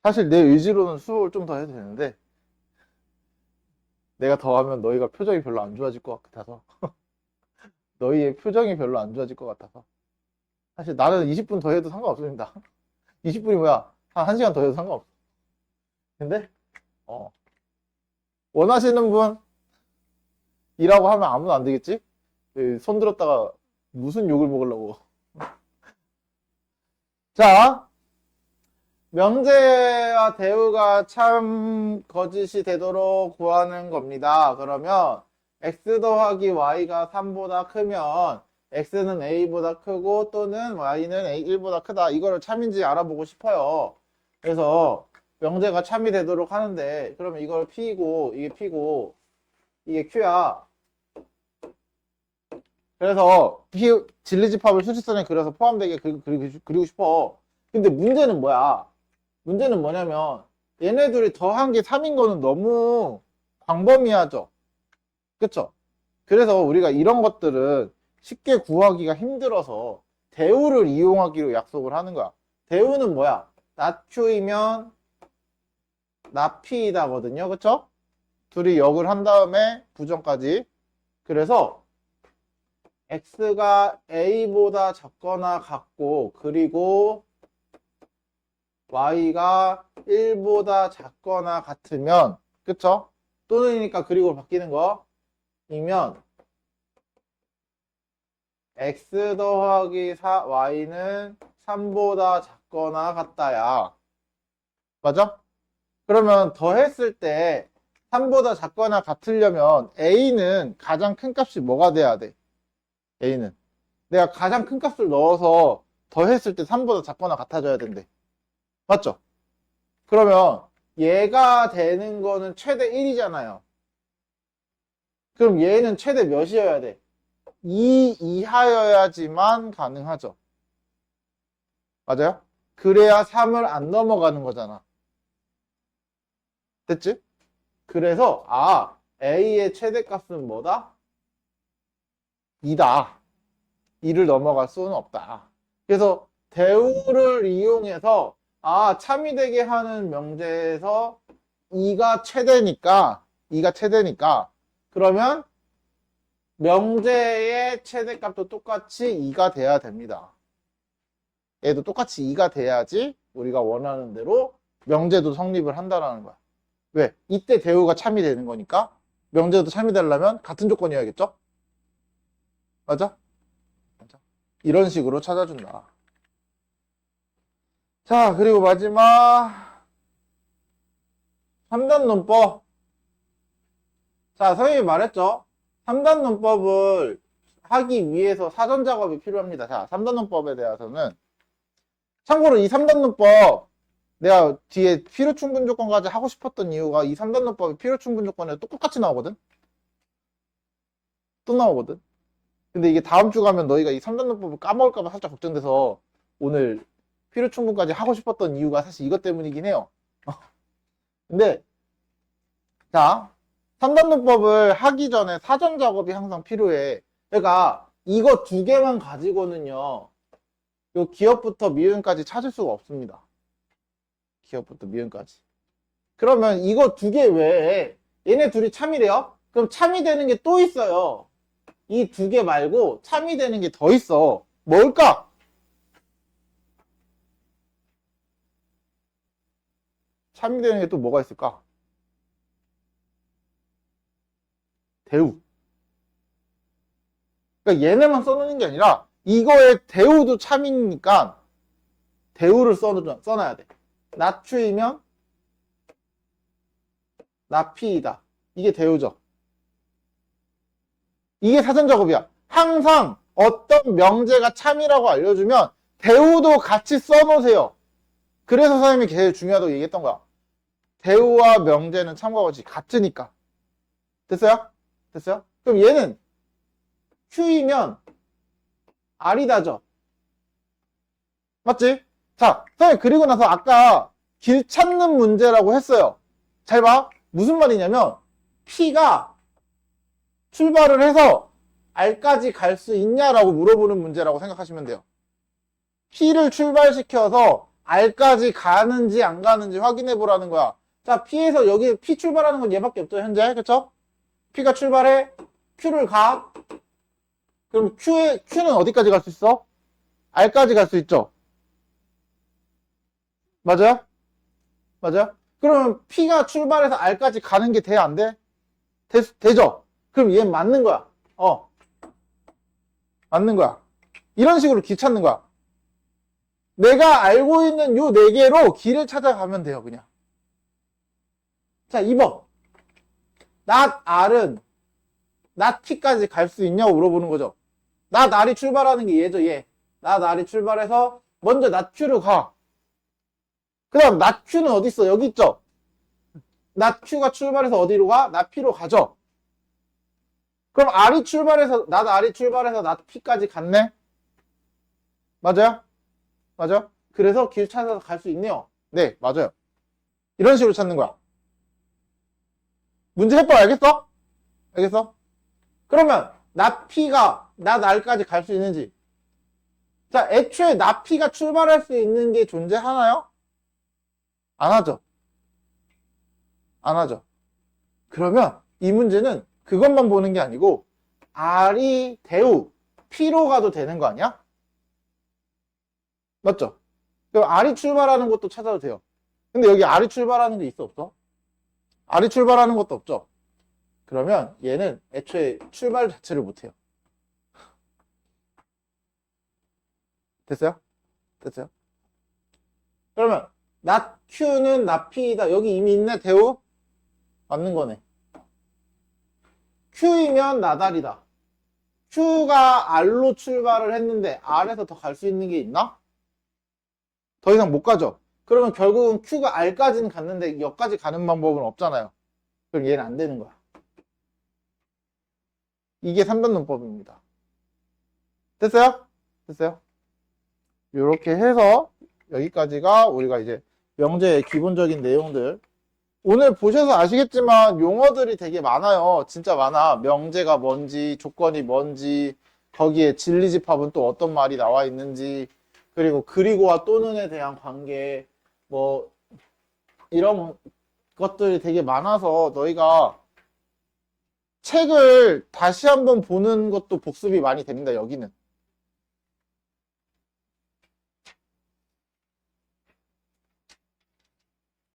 사실 내 의지로는 수업을 좀 더 해도 되는데 내가 더 하면 너희가 표정이 별로 안 좋아질 것 같아서 너희의 표정이 별로 안 좋아질 것 같아서 사실 나는 20분 더 해도 상관없습니다. 20분이 뭐야? 한 1시간 더 해도 상관없어. 근데 원하시는 분 이라고 하면 아무도 안 되겠지? 손 들었다가 무슨 욕을 먹으려고. 자, 명제와 대우가 참 거짓이 되도록 구하는 겁니다. 그러면 x 더하기 y가 3보다 크면 x는 a보다 크고 또는 y는 1보다 크다. 이거를 참인지 알아보고 싶어요. 그래서 명제가 참이 되도록 하는데 그러면 이걸 p고 이게 p고 이게 q야. 그래서 진리집합을 수직선에 그려서 포함되게 그리고 싶어. 근데 문제는 뭐야? 문제는 뭐냐면 얘네 둘이 더한 게 3인 거는 너무 광범위하죠. 그쵸? 그래서 우리가 이런 것들은 쉽게 구하기가 힘들어서 대우를 이용하기로 약속을 하는 거야. 대우는 뭐야? 나Q이면 나P이다거든요. 그쵸? 둘이 역을 한 다음에 부정까지. 그래서 x가 a보다 작거나 같고 그리고 y가 1보다 작거나 같으면 그쵸? 또는이니까 그리고 바뀌는 거 이면 x 더하기 4y는 3보다 작거나 같다야. 맞아? 그러면 더했을 때 3보다 작거나 같으려면 a는 가장 큰 값이 뭐가 돼야 돼? a는 내가 가장 큰 값을 넣어서 더했을 때 3보다 작거나 같아져야 된대. 맞죠? 그러면 얘가 되는 거는 최대 1이잖아요. 그럼 얘는 최대 몇이어야 돼? 2 이하여야지만 가능하죠. 맞아요? 그래야 3을 안 넘어가는 거잖아. 됐지? 그래서 A의 최대값은 뭐다? 2다. 2를 넘어갈 수는 없다. 그래서 대우를 이용해서 참이 되게 하는 명제에서 2가 최대니까 그러면 명제의 최대값도 똑같이 2가 돼야 됩니다. 얘도 똑같이 2가 돼야지 우리가 원하는 대로 명제도 성립을 한다라는 거야. 왜? 이때 대우가 참이 되는 거니까 명제도 참이 되려면 같은 조건이어야겠죠? 맞아? 맞아. 이런 식으로 찾아준다. 자, 그리고 마지막 3단 논법. 자, 선생님이 말했죠? 3단 논법을 하기 위해서 사전 작업이 필요합니다. 자, 3단 논법에 대해서는 참고로 이 3단 논법 내가 뒤에 필요 충분 조건까지 하고 싶었던 이유가 이 3단 논법이 필요 충분 조건에 똑같이 나오거든? 또 나오거든? 근데 이게 다음 주 가면 너희가 이 3단 논법을 까먹을까봐 살짝 걱정돼서 오늘 필요 충분까지 하고 싶었던 이유가 사실 이것 때문이긴 해요. 근데 자, 3단 논법을 하기 전에 사전 작업이 항상 필요해. 그러니까 이거 두 개만 가지고는요. 요 기업부터 미음까지 찾을 수가 없습니다. 기업부터 미음까지. 그러면 이거 두 개 외에 얘네 둘이 참이래요? 그럼 참이 되는 게 또 있어요. 이 두 개 말고 참이 되는 게 더 있어. 뭘까? 참이 되는 게 또 뭐가 있을까? 대우. 그러니까 얘네만 써놓는 게 아니라 이거의 대우도 참이니까 대우를 써놔야 돼. 나추이면 나피이다. 이게 대우죠. 이게 사전 작업이야. 항상 어떤 명제가 참이라고 알려주면 대우도 같이 써놓으세요. 그래서 선생님이 제일 중요하다고 얘기했던 거야. 대우와 명제는 참과 같이 같으니까. 됐어요? 됐어요? 그럼 얘는 Q이면 R이다죠. 맞지? 자, 선생님 그리고 나서 아까 길 찾는 문제라고 했어요. 잘 봐. 무슨 말이냐면 P가 출발을 해서 R까지 갈 수 있냐라고 물어보는 문제라고 생각하시면 돼요. P를 출발시켜서 R까지 가는지 안 가는지 확인해 보라는 거야. 자, P에서 여기 P 출발하는 건 얘밖에 없죠, 현재. 그쵸? P가 출발해, Q를 가. 그럼 Q는 어디까지 갈 수 있어? R까지 갈 수 있죠. 맞아요? 맞아요? 그러면 P가 출발해서 R까지 가는 게 돼, 안 돼? 되죠? 그럼 얘는 맞는 거야. 맞는 거야. 이런 식으로 길 찾는 거야. 내가 알고 있는 요 네 개로 길을 찾아가면 돼요, 그냥. 자, 2번. not R은 not T까지 갈 수 있냐고 물어보는 거죠. not R이 출발하는 게 얘죠, 얘. not R이 출발해서 먼저 not Q로 가. 그 다음 not Q는 어디 있어? 여기 있죠? not Q가 출발해서 어디로 가? not P로 가죠. 그럼 R이 출발해서 not P까지 갔네? 맞아요? 맞아요? 그래서 길 찾아서 갈 수 있네요. 네, 맞아요. 이런 식으로 찾는 거야. 문제 해봐, 알겠어? 알겠어? 그러면 나피가 R까지 갈 수 있는지. 자, 애초에 나피가 출발할 수 있는 게 존재하나요? 안 하죠. 안 하죠. 그러면 이 문제는 그것만 보는 게 아니고 R이 대우 P로 가도 되는 거 아니야? 맞죠? 그럼 R이 출발하는 것도 찾아도 돼요. 근데 여기 R이 출발하는 게 있어, 없어? R이 출발하는 것도 없죠. 그러면 얘는 애초에 출발 자체를 못해요. 됐어요? 됐어요? 그러면 not Q는 not P이다. 여기 이미 있네, 대우? 맞는 거네. Q이면 not R이다. Q가 R로 출발을 했는데 R에서 더 갈 수 있는 게 있나? 더 이상 못 가죠. 그러면 결국은 Q가 R까지는 갔는데 여기까지 가는 방법은 없잖아요. 그럼 얘는 안 되는 거야. 이게 3단 논법입니다. 됐어요? 됐어요? 이렇게 해서 여기까지가 우리가 이제 명제의 기본적인 내용들. 오늘 보셔서 아시겠지만 용어들이 되게 많아요. 진짜 많아. 명제가 뭔지, 조건이 뭔지, 거기에 진리집합은 또 어떤 말이 나와 있는지, 그리고 그리고와 또는에 대한 관계, 뭐 이런 것들이 되게 많아서 너희가 책을 다시 한번 보는 것도 복습이 많이 됩니다. 여기는.